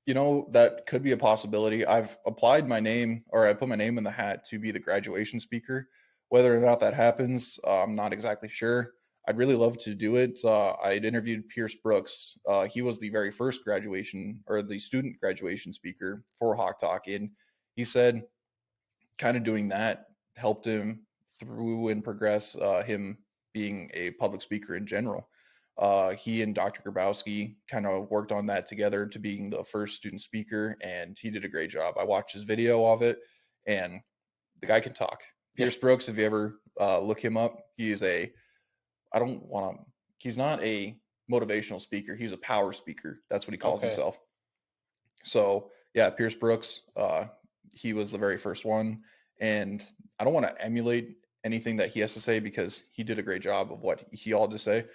That could be a possibility. I've applied my name, or I put my name in the hat to be the graduation speaker. Whether or not that happens, I'm not exactly sure. I'd really love to do it. I'd interviewed Pierce Brooks. He was the very first graduation or the student graduation speaker for Hawk Talk, and he said kind of doing that helped him through and progress him being a public speaker in general. He and Dr. Grabowski kind of worked on that together to being the first student speaker, and he did a great job. I watched his video of it, and the guy can talk. Pierce Brooks, if you ever look him up, he's not a motivational speaker. He's a power speaker. That's what he calls himself. So yeah, Pierce Brooks, he was the very first one. And I don't want to emulate anything that he has to say because he did a great job of what he all to say.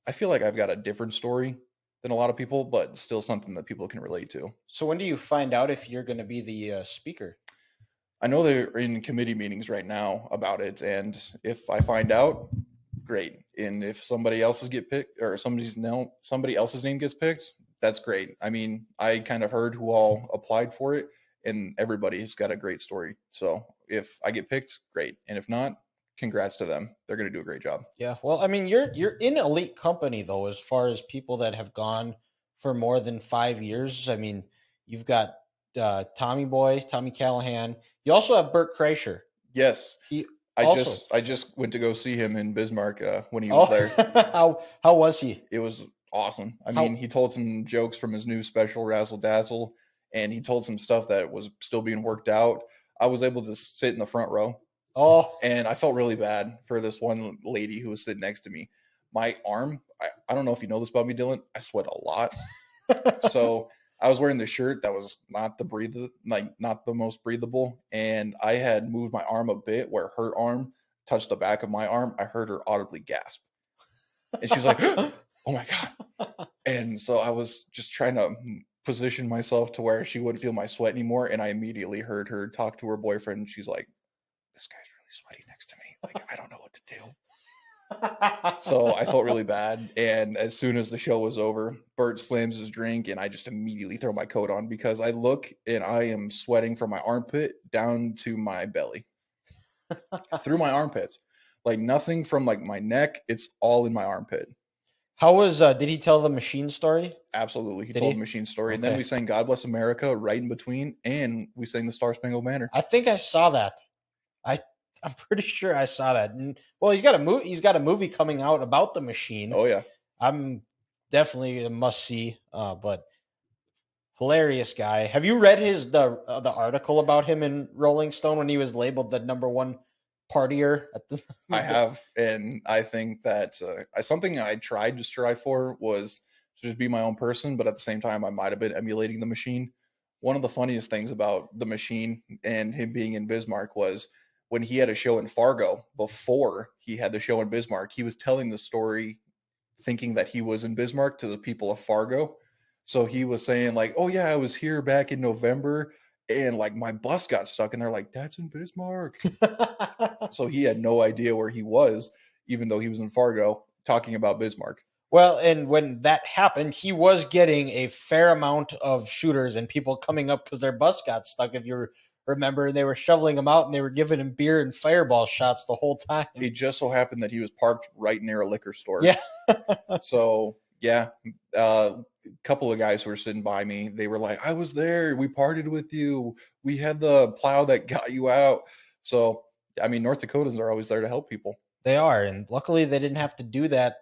I feel like I've got a different story than a lot of people, but still something that people can relate to. So when do you find out if you're going to be the speaker? I know they're in committee meetings right now about it, and if I find out, great. And if somebody else's get picked or somebody else's name gets picked, that's great. I mean, I kind of heard who all applied for it, and everybody's got a great story. So if I get picked, great. And if not, congrats to them. They're going to do a great job. Yeah. Well, I mean, you're in elite company though, as far as people that have gone for more than 5 years. I mean, you've got Tommy Callahan. You also have Bert Kreischer. Yes. Also, I just went to go see him in Bismarck when he was oh, there. how was he? It was awesome. I mean, How? he told some jokes from his new special Razzle Dazzle, and he told some stuff that was still being worked out. I was able to sit in the front row, Oh, and I felt really bad for this one lady who was sitting next to me. My arm, I don't know if you know this about me, Dylan. I sweat a lot. So I was wearing the shirt that was not the most breathable, and I had moved my arm a bit where her arm touched the back of my arm. I heard her audibly gasp, and she was like, "Oh my god!" And so I was just trying to position myself to where she wouldn't feel my sweat anymore, and I immediately heard her talk to her boyfriend. And she's like, "This guy's really sweaty next to me. Like I don't know what to do." So I felt really bad. And as soon as the show was over, Bert slams his drink and I just immediately throw my coat on because I look and I am sweating from my armpit down to my belly, through my armpits. Like nothing from like my neck, it's all in my armpit. How was? Did he tell the machine story? Absolutely. He Did told a he? machine story. And then Okay. we sang God Bless America right in between, and we sang the Star Spangled Banner. I think I saw that. I I'm pretty sure I saw that. And well, he's got a movie. He's got a movie coming out about the machine. Oh yeah. I'm definitely a must see. But hilarious guy. Have you read the article about him in Rolling Stone when he was labeled the number one partier at the? I have, and I think that something I tried to strive for was to just be my own person, but at the same time, I might have been emulating the machine. One of the funniest things about the machine and him being in Bismarck was when he had a show in Fargo before he had the show in Bismarck, he was telling the story thinking that he was in Bismarck to the people of Fargo. So he was saying, like, oh, yeah, I was here back in November and like my bus got stuck, and they're like, that's in Bismarck. So he had no idea where he was, even though he was in Fargo talking about Bismarck. Well, and when that happened, he was getting a fair amount of shooters and people coming up because their bus got stuck. If you remember, and they were shoveling him out and they were giving him beer and fireball shots the whole time. It just so happened that he was parked right near a liquor store. Yeah. So yeah, a couple of guys who were sitting by me, they were like, I was there. We partied with you. We had the plow that got you out. So, I mean, North Dakotans are always there to help people. They are, and luckily they didn't have to do that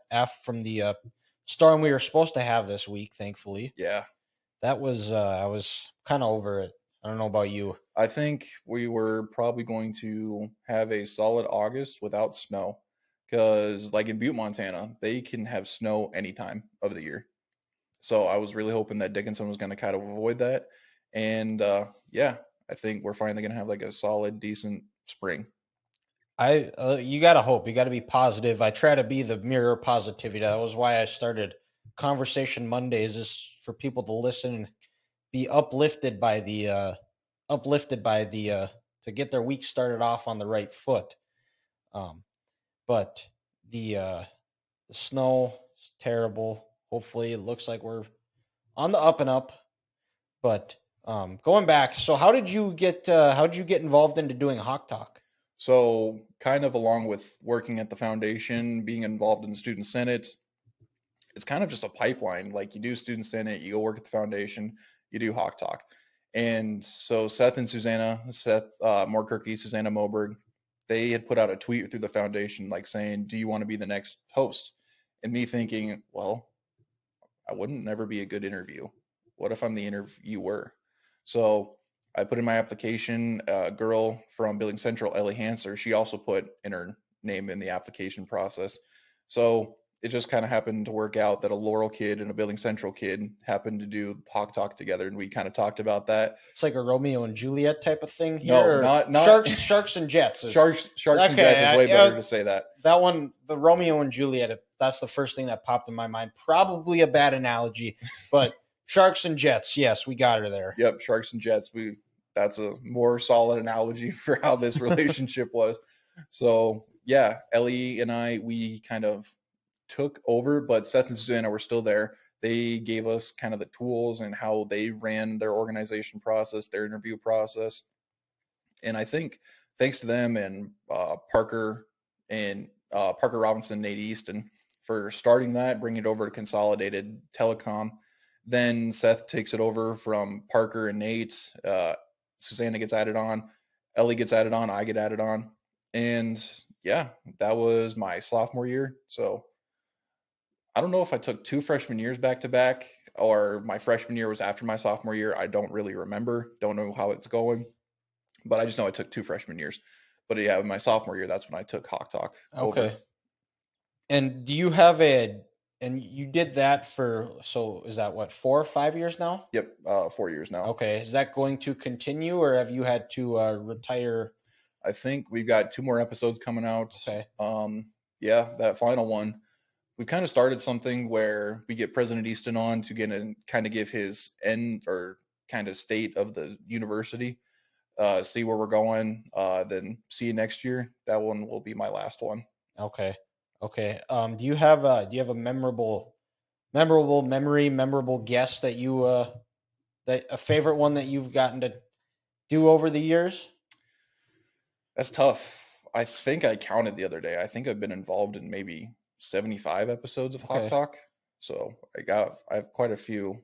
from the storm we were supposed to have this week. Thankfully, Yeah. that was I was kind of over it. I don't know about you. I think we were probably going to have a solid August without snow because, like in Butte, Montana, they can have snow any time of the year. So I was really hoping that Dickinson was going to kind of avoid that. And yeah, I think we're finally going to have like a solid, decent spring. You gotta hope. You gotta be positive. I try to be the mirror of positivity. That was why I started Conversation Mondays, is for people to listen and be uplifted by the to get their week started off on the right foot. Um, but the snow is terrible. Hopefully, it looks like we're on the up and up. But going back, so how did you get involved into doing Hawk Talk? So, kind of along with working at the foundation, being involved in the student senate, it's kind of just a pipeline. Like you do student senate, you go work at the foundation, you do Hawk Talk. And so Seth and Susanna, Seth Morkirky, Susanna Moberg, they had put out a tweet through the foundation like saying, do you want to be the next host? And me thinking, well, I wouldn't never be a good interview. What if I'm the interviewer? So I put in my application. A girl from Billings Central, Ellie Hanser, she also put in her name in the application process. So it just kind of happened to work out that a Laurel kid and a Billings Central kid happened to do Hawk Talk together, and we kind of talked about that. It's like a Romeo and Juliet type of thing here. No, or not Sharks and Jets. Sharks and Jets is way better to say that. That one, the Romeo and Juliet. That's the first thing that popped in my mind. Probably a bad analogy, but Sharks and Jets. Yes, we got her there. Yep, Sharks and Jets. That's a more solid analogy for how this relationship was. So yeah, Ellie and I, we kind of took over, but Seth and Susanna were still there. They gave us kind of the tools and how they ran their organization process, their interview process. And I think thanks to them and Parker Robinson, Nate Easton for starting that, bringing it over to Consolidated Telecom. Then Seth takes it over from Parker and Nate. Susanna gets added on. Ellie gets added on. I get added on. And yeah, that was my sophomore year. So I don't know if I took 2 freshman years back to back or my freshman year was after my sophomore year. I don't really remember. Don't know how it's going, but I just know I took 2 freshman years. But yeah, my sophomore year, that's when I took Hawk Talk over. Okay. And do you have and you did that for, so is that what, 4 or 5 years now? Yep, 4 years now. Okay. Is that going to continue, or have you had to retire? I think we've got 2 more episodes coming out. Okay. Yeah, that final one. We've kind of started something where we get President Easton on to get and kind of give his end or kind of state of the university, see where we're going, then see you next year. That one will be my last one. Okay. Okay. Do you have a memorable memory, memorable guest that you that a favorite one that you've gotten to do over the years? That's tough. I think I counted the other day. I think I've been involved in maybe 75 episodes of Hawk Okay. Talk. So I have quite a few.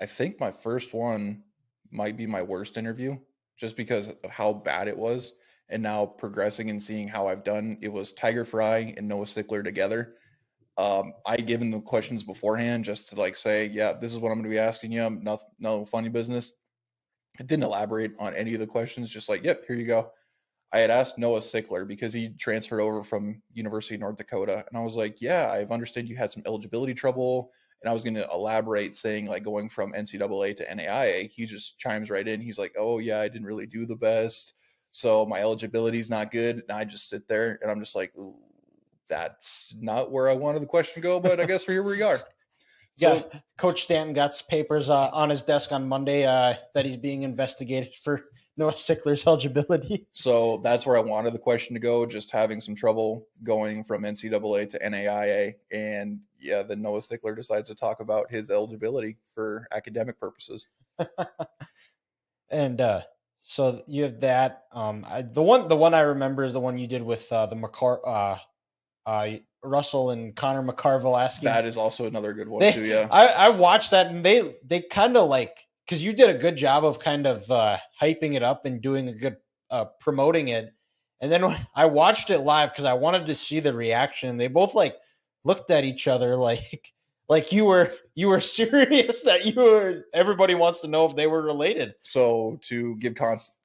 I think my first one might be my worst interview just because of how bad it was. And now progressing and seeing how I've done, it was Tiger Fry and Noah Stickler together. I given the questions beforehand just to like say, yeah, this is what I'm going to be asking you. I'm no funny business. I didn't elaborate on any of the questions. Just like, yep, here you go. I had asked Noah Stickler because he transferred over from University of North Dakota, and I was like, yeah, I've understood you had some eligibility trouble, and I was going to elaborate saying like going from NCAA to NAIA. He just chimes right in. He's like, oh yeah, I didn't really do the best, so my eligibility is not good. And I just sit there and I'm just like, ooh, that's not where I wanted the question to go, but I guess here we are. Yeah, So Coach Stanton got some papers on his desk on Monday that he's being investigated for Noah Sickler's eligibility. So that's where I wanted the question to go, just having some trouble going from NCAA to NAIA. And yeah, then Noah Stickler decides to talk about his eligibility for academic purposes. And so you have that. The one I remember is the one you did with Russell and Connor McCarville asking. That is also another good one, too. They Yeah. I watched that, and they kind of like, because you did a good job of kind of hyping it up and doing a good promoting it. And then when I watched it live because I wanted to see the reaction. They both like looked at each other like you were serious, that you were, everybody wants to know if they were related. So to give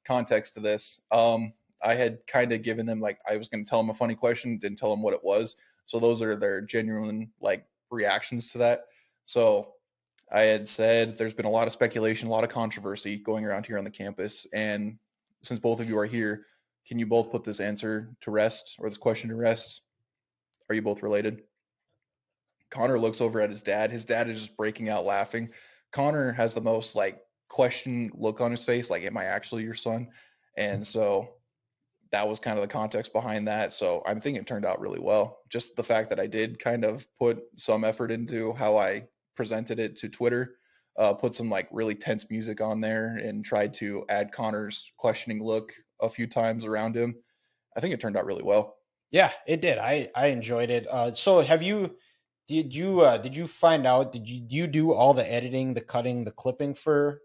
context to this, I had kind of given them like I was going to tell them a funny question, didn't tell them what it was. So those are their genuine like reactions to that. So I had said there's been a lot of speculation, a lot of controversy going around here on the campus, and since both of you are here, can you both put this answer to rest or this question to rest? Are you both related? Connor looks over at his dad. His dad is just breaking out laughing. Connor has the most like question look on his face, like, am I actually your son? And so that was kind of the context behind that. So I'm thinking it turned out really well. Just the fact that I did kind of put some effort into how I presented it to Twitter, put some like really tense music on there and tried to add Connor's questioning look a few times around him. I think it turned out really well. Yeah, it did. I enjoyed it. So did you find out, do you do all the editing, the cutting, the clipping for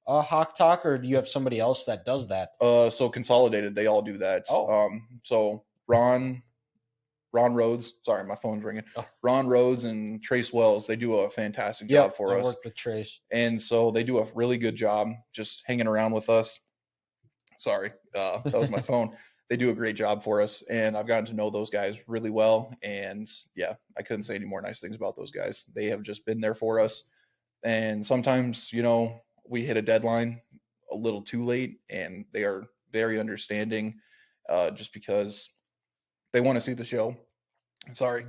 Hawk Talk, or do you have somebody else that does that? So Consolidated, they all do that. Oh. So Ron Rhodes, sorry, my phone's ringing. Oh. Ron Rhodes and Trace Wells, they do a fantastic Yep, job for I us. worked with Trace. And so they do a really good job just hanging around with us. Sorry, that was my phone. They do a great job for us, and I've gotten to know those guys really well. And yeah, I couldn't say any more nice things about those guys. They have just been there for us. And sometimes, we hit a deadline a little too late, and they are very understanding, just because they want to see the show. Sorry,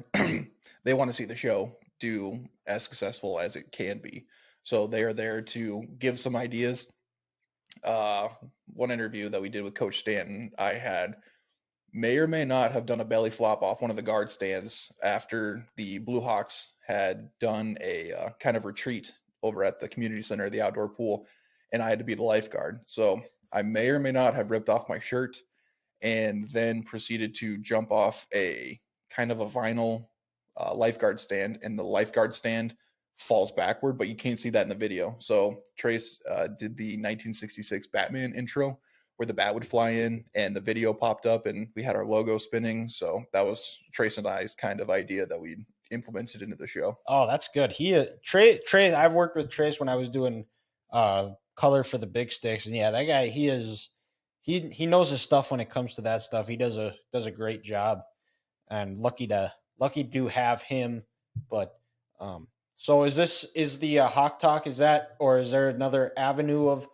they want to see the show do as successful as it can be. So they are there to give some ideas. One interview that we did with Coach Stanton, I had may or may not have done a belly flop off one of the guard stands after the Blue Hawks had done a kind of retreat over at the community center, the outdoor pool, and I had to be the lifeguard. So I may or may not have ripped off my shirt and then proceeded to jump off a kind of a vinyl lifeguard stand, and the lifeguard stand falls backward, but you can't see that in the video. So Trace did the 1966 Batman intro where the bat would fly in and the video popped up and we had our logo spinning. So that was Trace and I's kind of idea that we implemented into the show. Oh, that's good. Trey. I've worked with Trace when I was doing color for the big sticks, and yeah, that guy he knows his stuff when it comes to that stuff. He does a great job, and lucky to have him. But so is the Hawk Talk, is that, or is there another avenue of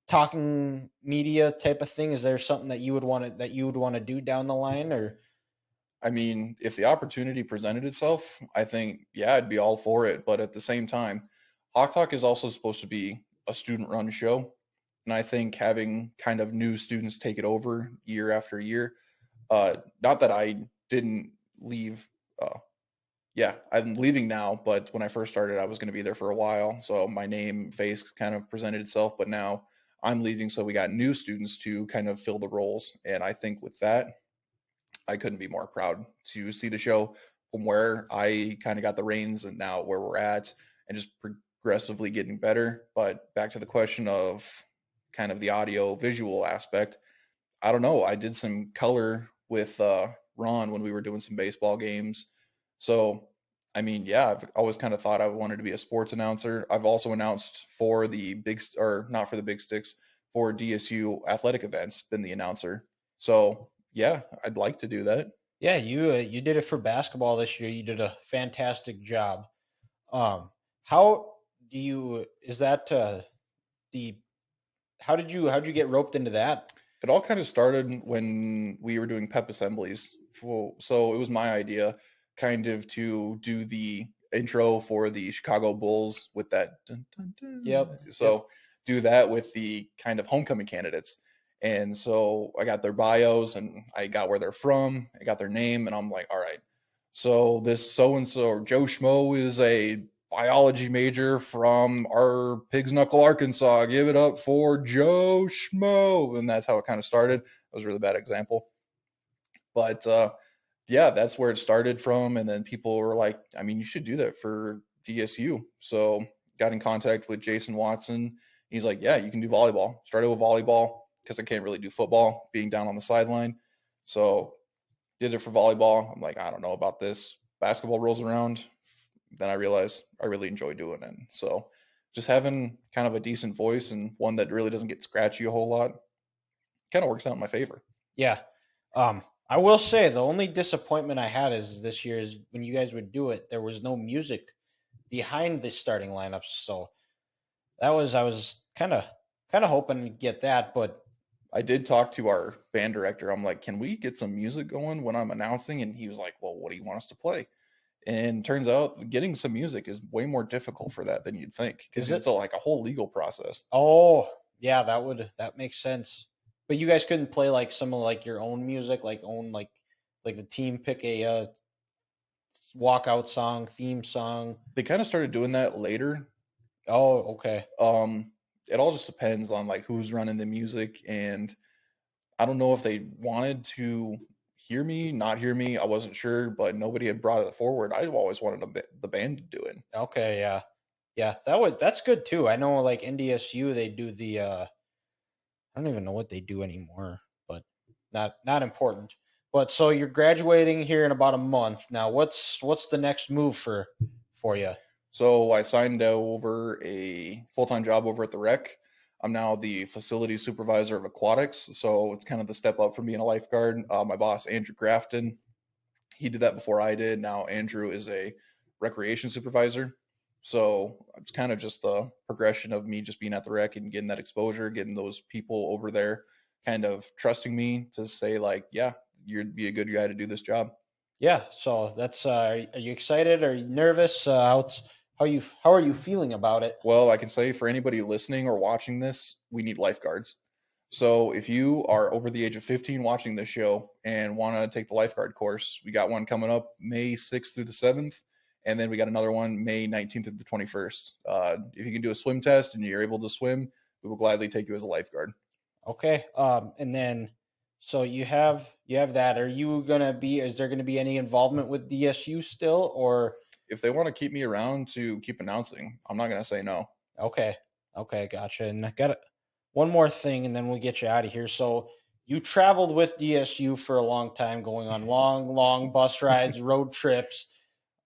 talking media type of thing? Is there something that you would want to do down the line, or I mean, if the opportunity presented itself, I think, yeah, I'd be all for it. But at the same time, Hawk Talk is also supposed to be a student run show. And I think having kind of new students take it over year after year, not that I didn't leave. Yeah, I'm leaving now, but when I first started, I was going to be there for a while. So my name, face kind of presented itself. But now I'm leaving. So we got new students to kind of fill the roles. And I think with that, I couldn't be more proud to see the show from where I kind of got the reins and now where we're at and just progressively getting better. But back to the question of kind of the audio visual aspect, I don't know. I did some color with Ron when we were doing some baseball games. So, I mean, yeah, I've always kind of thought I wanted to be a sports announcer. I've also announced for the or not for the big sticks, for DSU athletic events, been the announcer. So, yeah, I'd like to do that. yeah, you did it for basketball this year. You did a fantastic job. How do you is that the how'd you get roped into that? It all kind of started when we were doing pep assemblies. So it was my idea kind of to do the intro for the Chicago Bulls with that. Dun, dun, Yep. dun. Yep. So do that with the kind of homecoming candidates. And so I got their bios and I got where they're from. I got their name and I'm like, all right. So this so and so or Joe Schmo is a biology major from our Pig's Knuckle, Arkansas. Give it up for Joe Schmo. And that's how it kind of started. It was a really bad example. But yeah, that's where it started from. And then people were like, I mean, you should do that for DSU. So got in contact with Jason Watson. He's like, yeah, you can do volleyball. Started with volleyball because I can't really do football being down on the sideline. So did it for volleyball. I'm like, I don't know about this. Basketball rolls around. Then I realized I really enjoy doing it. So just having kind of a decent voice and one that really doesn't get scratchy a whole lot kind of works out in my favor. Yeah. I will say the only disappointment I had is this year is when you guys would do it, there was no music behind the starting lineups. So I was kind of hoping to get that, but I did talk to our band director. I'm like, can we get some music going when I'm announcing? And he was like, well, what do you want us to play? And turns out getting some music is way more difficult for that than you'd think because is it? it's like a whole legal process. Oh, yeah, that makes sense. But you guys couldn't play like some of like your own music, like the team pick a walkout song, theme song. They kind of started doing that later. Oh, okay. Um, it all just depends on like who's running the music, and I don't know if they wanted to hear me, not hear me. I wasn't sure, but nobody had brought it forward. I always wanted the band to do it. Okay, yeah. Yeah, that's good too. I know like NDSU they do the I don't even know what they do anymore, but not important. But so you're graduating here in about a month. Now what's the next move for you? So I signed over a full-time job over at the rec. I'm now the facility supervisor of aquatics, so it's kind of the step up from being a lifeguard. My boss, Andrew Grafton, he did that before I did. Now Andrew is a recreation supervisor. So it's kind of just a progression of me just being at the rec and getting that exposure, getting those people over there kind of trusting me to say like, yeah, you'd be a good guy to do this job. Yeah, so that's are you excited? Are you nervous? How are you feeling about it? Well, I can say for anybody listening or watching this, we need lifeguards. So if you are over the age of 15 watching this show and want to take the lifeguard course, we got one coming up May 6th through the 7th. And then we got another one May 19th through the 21st. If you can do a swim test and you're able to swim, we will gladly take you as a lifeguard. Okay. And then so you have that. Is there gonna be any involvement with DSU still, or If they want to keep me around to keep announcing, I'm not going to say no. okay. Okay, gotcha. And I got it. one more thing, and then we'll get you out of here. So you traveled with DSU for a long time, going on long bus rides, road trips.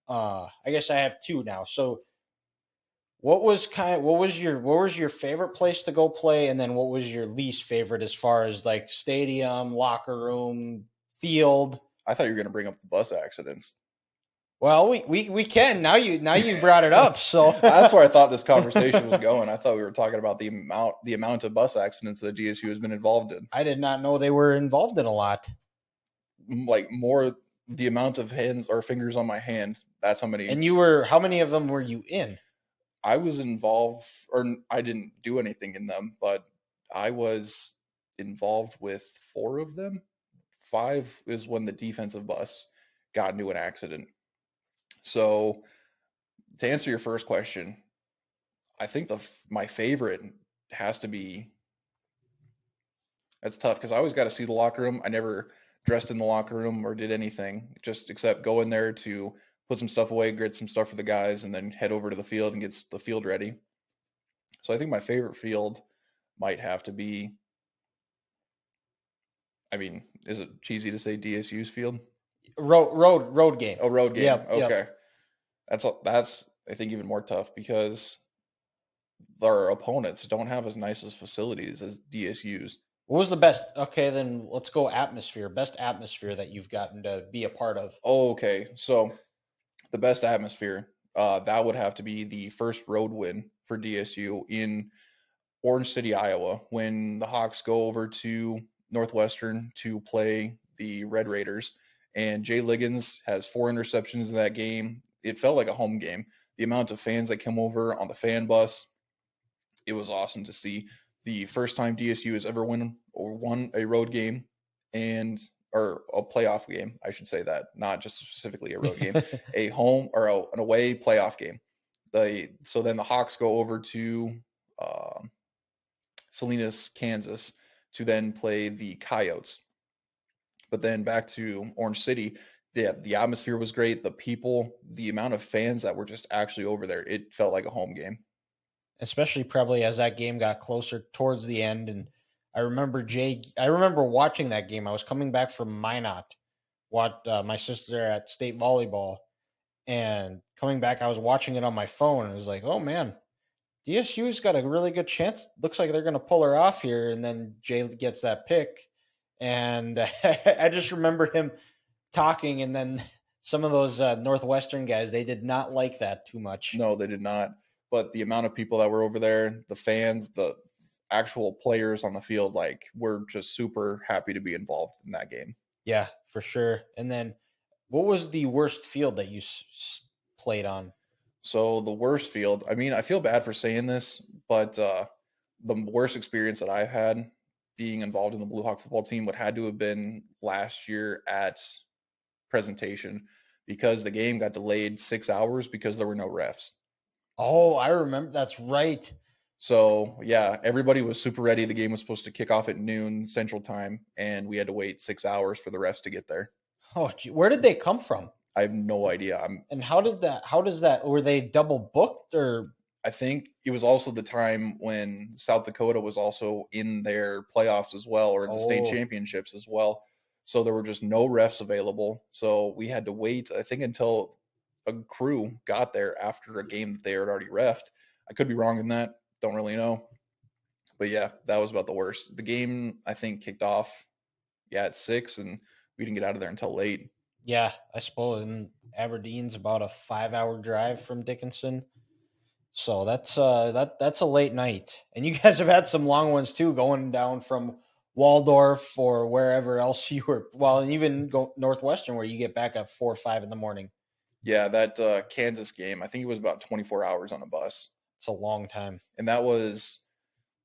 I guess I have two now. So what was your favorite place to go play, and then what was your least favorite as far as like stadium, locker room, field? I thought you were going to bring up the bus accidents. Well, we can now you brought it up. So That's where I thought this conversation was going. I thought we were talking about the amount of bus accidents that DSU has been involved in. I did not know they were involved in a lot. Like more the amount of hands or fingers on my hand. That's how many. And how many of them were you in? I was involved, or I didn't do anything in them, but I was involved with 4 of them. 5 is when the defensive bus got into an accident. So to answer your first question, I think my favorite has to be. That's tough because I always got to see the locker room. I never dressed in the locker room or did anything, just except go in there to put some stuff away, get some stuff for the guys, and then head over to the field and get the field ready. So I think my favorite field might have to be. I mean, is it cheesy to say DSU's field? Road game. Oh, road game. Yep, Okay, yep. that's I think even more tough because their opponents don't have as nice as facilities as DSU's. What was the best? Okay, then let's go atmosphere. Best atmosphere that you've gotten to be a part of. Oh, okay, so the best atmosphere that would have to be the first road win for DSU in Orange City, Iowa, when the Hawks go over to Northwestern to play the Red Raiders. And Jay Liggins has 4 interceptions in that game. It felt like a home game. The amount of fans that came over on the fan bus, it was awesome to see. The first time DSU has ever won a road game or a playoff game, I should say that, not just specifically a road game, a home or an away playoff game. So then the Hawks go over to Salinas, Kansas, to then play the Coyotes. But then back to Orange City, the atmosphere was great. The people, the amount of fans that were just actually over there, it felt like a home game. Especially probably as that game got closer towards the end. And I remember watching that game. I was coming back from Minot, my sister at state volleyball, and coming back, I was watching it on my phone. And it was like, oh man, DSU's got a really good chance. Looks like they're going to pull her off here. And then Jay gets that pick. And I just remember him talking. And then some of those Northwestern guys, they did not like that too much. No, they did not. But the amount of people that were over there, the fans, the actual players on the field, like, were just super happy to be involved in that game. Yeah, for sure. And then what was the worst field that you played on? So the worst field, I mean, I feel bad for saying this, but the worst experience that I've had being involved in the Blue Hawk football team would had to have been last year at Presentation, because the game got delayed 6 hours because there were no refs. Oh, I remember. That's right. So yeah, everybody was super ready. The game was supposed to kick off at noon Central Time, and we had to wait 6 hours for the refs to get there. Oh, gee, where did they come from? I have no idea. And how does that? Were they double booked or? I think it was also the time when South Dakota was also in their playoffs as well, or in the state championships as well. So there were just no refs available. So we had to wait, I think, until a crew got there after a game that they had already reffed. I could be wrong in that. Don't really know. But yeah, that was about the worst. The game, I think, kicked off, at 6, and we didn't get out of there until late. Yeah, I suppose. And Aberdeen's about a 5-hour drive from Dickinson. So that's a late night. And you guys have had some long ones too, going down from Waldorf or wherever else you were. Well, and even go Northwestern, where you get back at 4 or 5 in the morning. Yeah, that Kansas game, I think it was about 24 hours on a bus. It's a long time. And that was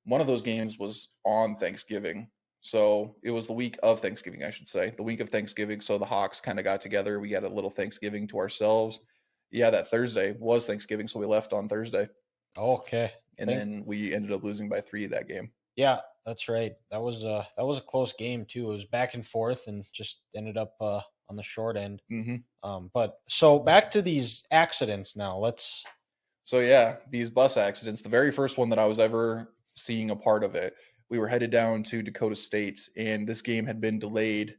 one of those games was on Thanksgiving. So it was the week of Thanksgiving, I should say. The week of Thanksgiving. So the Hawks kind of got together. We had a little Thanksgiving to ourselves. Yeah, that Thursday was Thanksgiving, so we left on Thursday. Okay. And then we ended up losing by 3 that game. Yeah, that's right. That was a close game too. It was back and forth, and just ended up on the short end. Mm-hmm. But so back to these accidents now. So yeah, these bus accidents. The very first one that I was ever seeing a part of it we were headed down to Dakota State, and this game had been delayed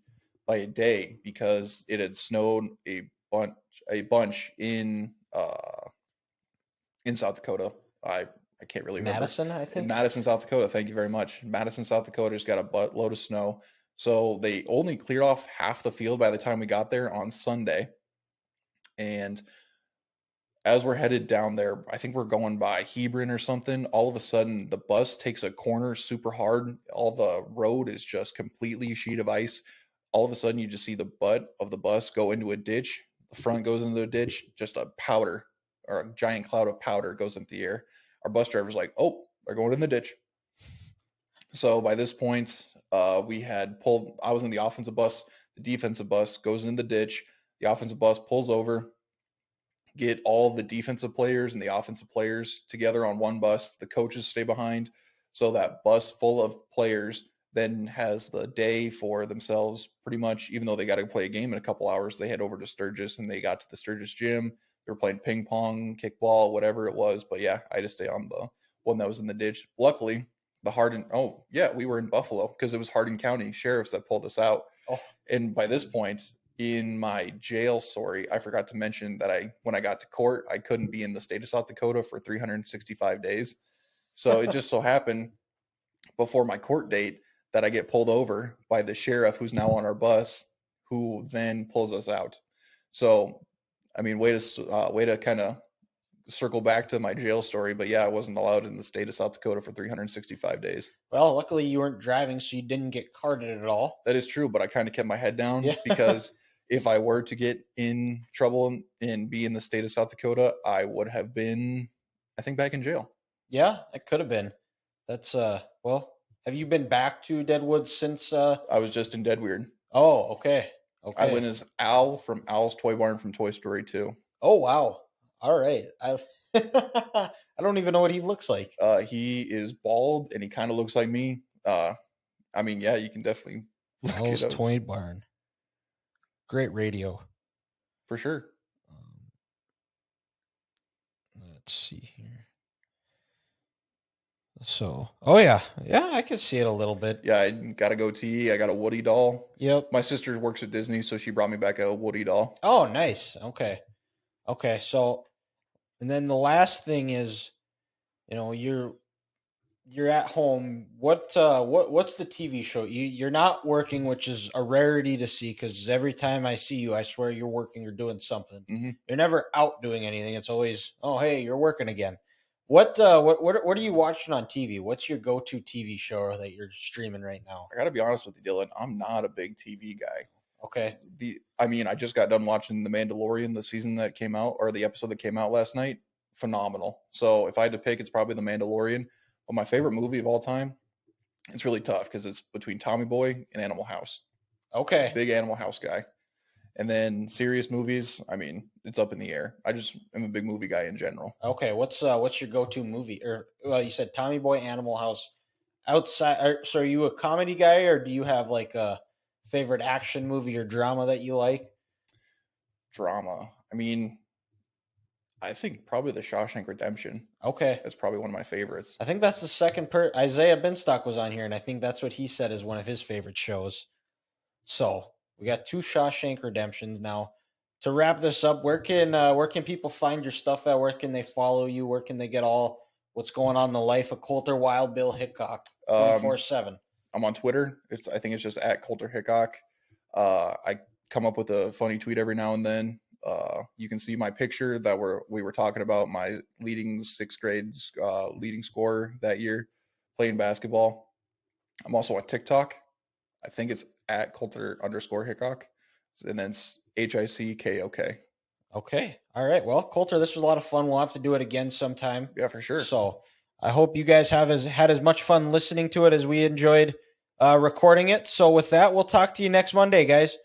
by a day because it had snowed a bunch in South Dakota. I can't really remember. Madison, I In think. Madison, South Dakota. Thank you very much. Madison, South Dakota just got a buttload of snow. So they only cleared off half the field by the time we got there on Sunday. And as we're headed down there, I think we're going by Hebron or something. All of a sudden, the bus takes a corner super hard. All the road is just completely a sheet of ice. All of a sudden, you just see the butt of the bus go into a ditch. The front goes into a ditch. Just a powder or a giant cloud of powder goes into the air. Our bus driver's like, "Oh, they're going in the ditch." So by this point, we had pulled. I was in the offensive bus. The defensive bus goes in the ditch. The offensive bus pulls over. Get all the defensive players and the offensive players together on one bus. The coaches stay behind. So that bus full of players then has the day for themselves pretty much, even though they got to play a game in a couple hours. They head over to Sturgis and they got to the Sturgis gym. They were playing ping pong, kickball, whatever it was. But yeah, I just stay on the one that was in the ditch. Luckily, we were in Buffalo because it was Hardin County sheriffs that pulled us out. Oh, And by this point, in my jail story, I forgot to mention that when I got to court, I couldn't be in the state of South Dakota for 365 days. So it just so happened before my court date that I get pulled over by the sheriff who's now on our bus, who then pulls us out. So, I mean, way to kind of circle back to my jail story. But yeah, I wasn't allowed in the state of South Dakota for 365 days. well, luckily you weren't driving, so you didn't get carded at all. That is true, but I kind of kept my head down Yeah. because if I were to get in trouble and be in the state of South Dakota, I would have been, I think, back in jail. Yeah, it could have been. That's well, have you been back to Deadwood since I was just in Deadweird. Oh, okay. I Okay. went as Al from Al's Toy Barn from Toy Story 2. Oh, wow. All right. I don't even know what he looks like. He is bald and he kind of looks like me. I mean, yeah, you can definitely look Al's it up Toy Barn. Great radio. for sure. Let's see here. So, oh yeah, I can see it a little bit. Yeah, I got a goatee. I got a Woody doll. Yep. My sister works at Disney, so she brought me back a Woody doll. Oh, nice. Okay. So, and then the last thing is, you're at home. What's the TV show? You're not working, which is a rarity to see because every time I see you, I swear you're working or doing something. Mm-hmm. You're never out doing anything. It's always, oh hey, you're working again. What are you watching on TV? What's your go-to TV show that you're streaming right now? I got to be honest with you, Dylan. I'm not a big TV guy. Okay. I just got done watching The Mandalorian, the season that came out, or the episode that came out last night. Phenomenal. So if I had to pick, it's probably The Mandalorian. But my favorite movie of all time, it's really tough because it's between Tommy Boy and Animal House. Okay. Big Animal House guy. And then serious movies, I mean, it's up in the air. I just am a big movie guy in general. Okay. What's your go-to movie? Or well, you said Tommy Boy, Animal House. So are you a comedy guy, or do you have like a favorite action movie or drama that you like? Drama. I mean, I think probably The Shawshank Redemption. Okay. That's probably one of my favorites. I think that's the second Isaiah Binstock was on here, and I think that's what he said is one of his favorite shows. So we got 2 Shawshank Redemptions now. To wrap this up, where can people find your stuff at? Where can they follow you? Where can they get all what's going on in the life of Colter Wild Bill Hickok 24/7? I'm on Twitter. I think it's just at Colter Hickok. I come up with a funny tweet every now and then. You can see my picture that we were talking about, my leading 6th grade leading scorer that year playing basketball. I'm also on TikTok. I think it's at Colter_Hickok. And then it's HICKOK. Okay. All right. Well, Colter, this was a lot of fun. We'll have to do it again sometime. Yeah, for sure. So I hope you guys had as much fun listening to it as we enjoyed recording it. So with that, we'll talk to you next Monday, guys.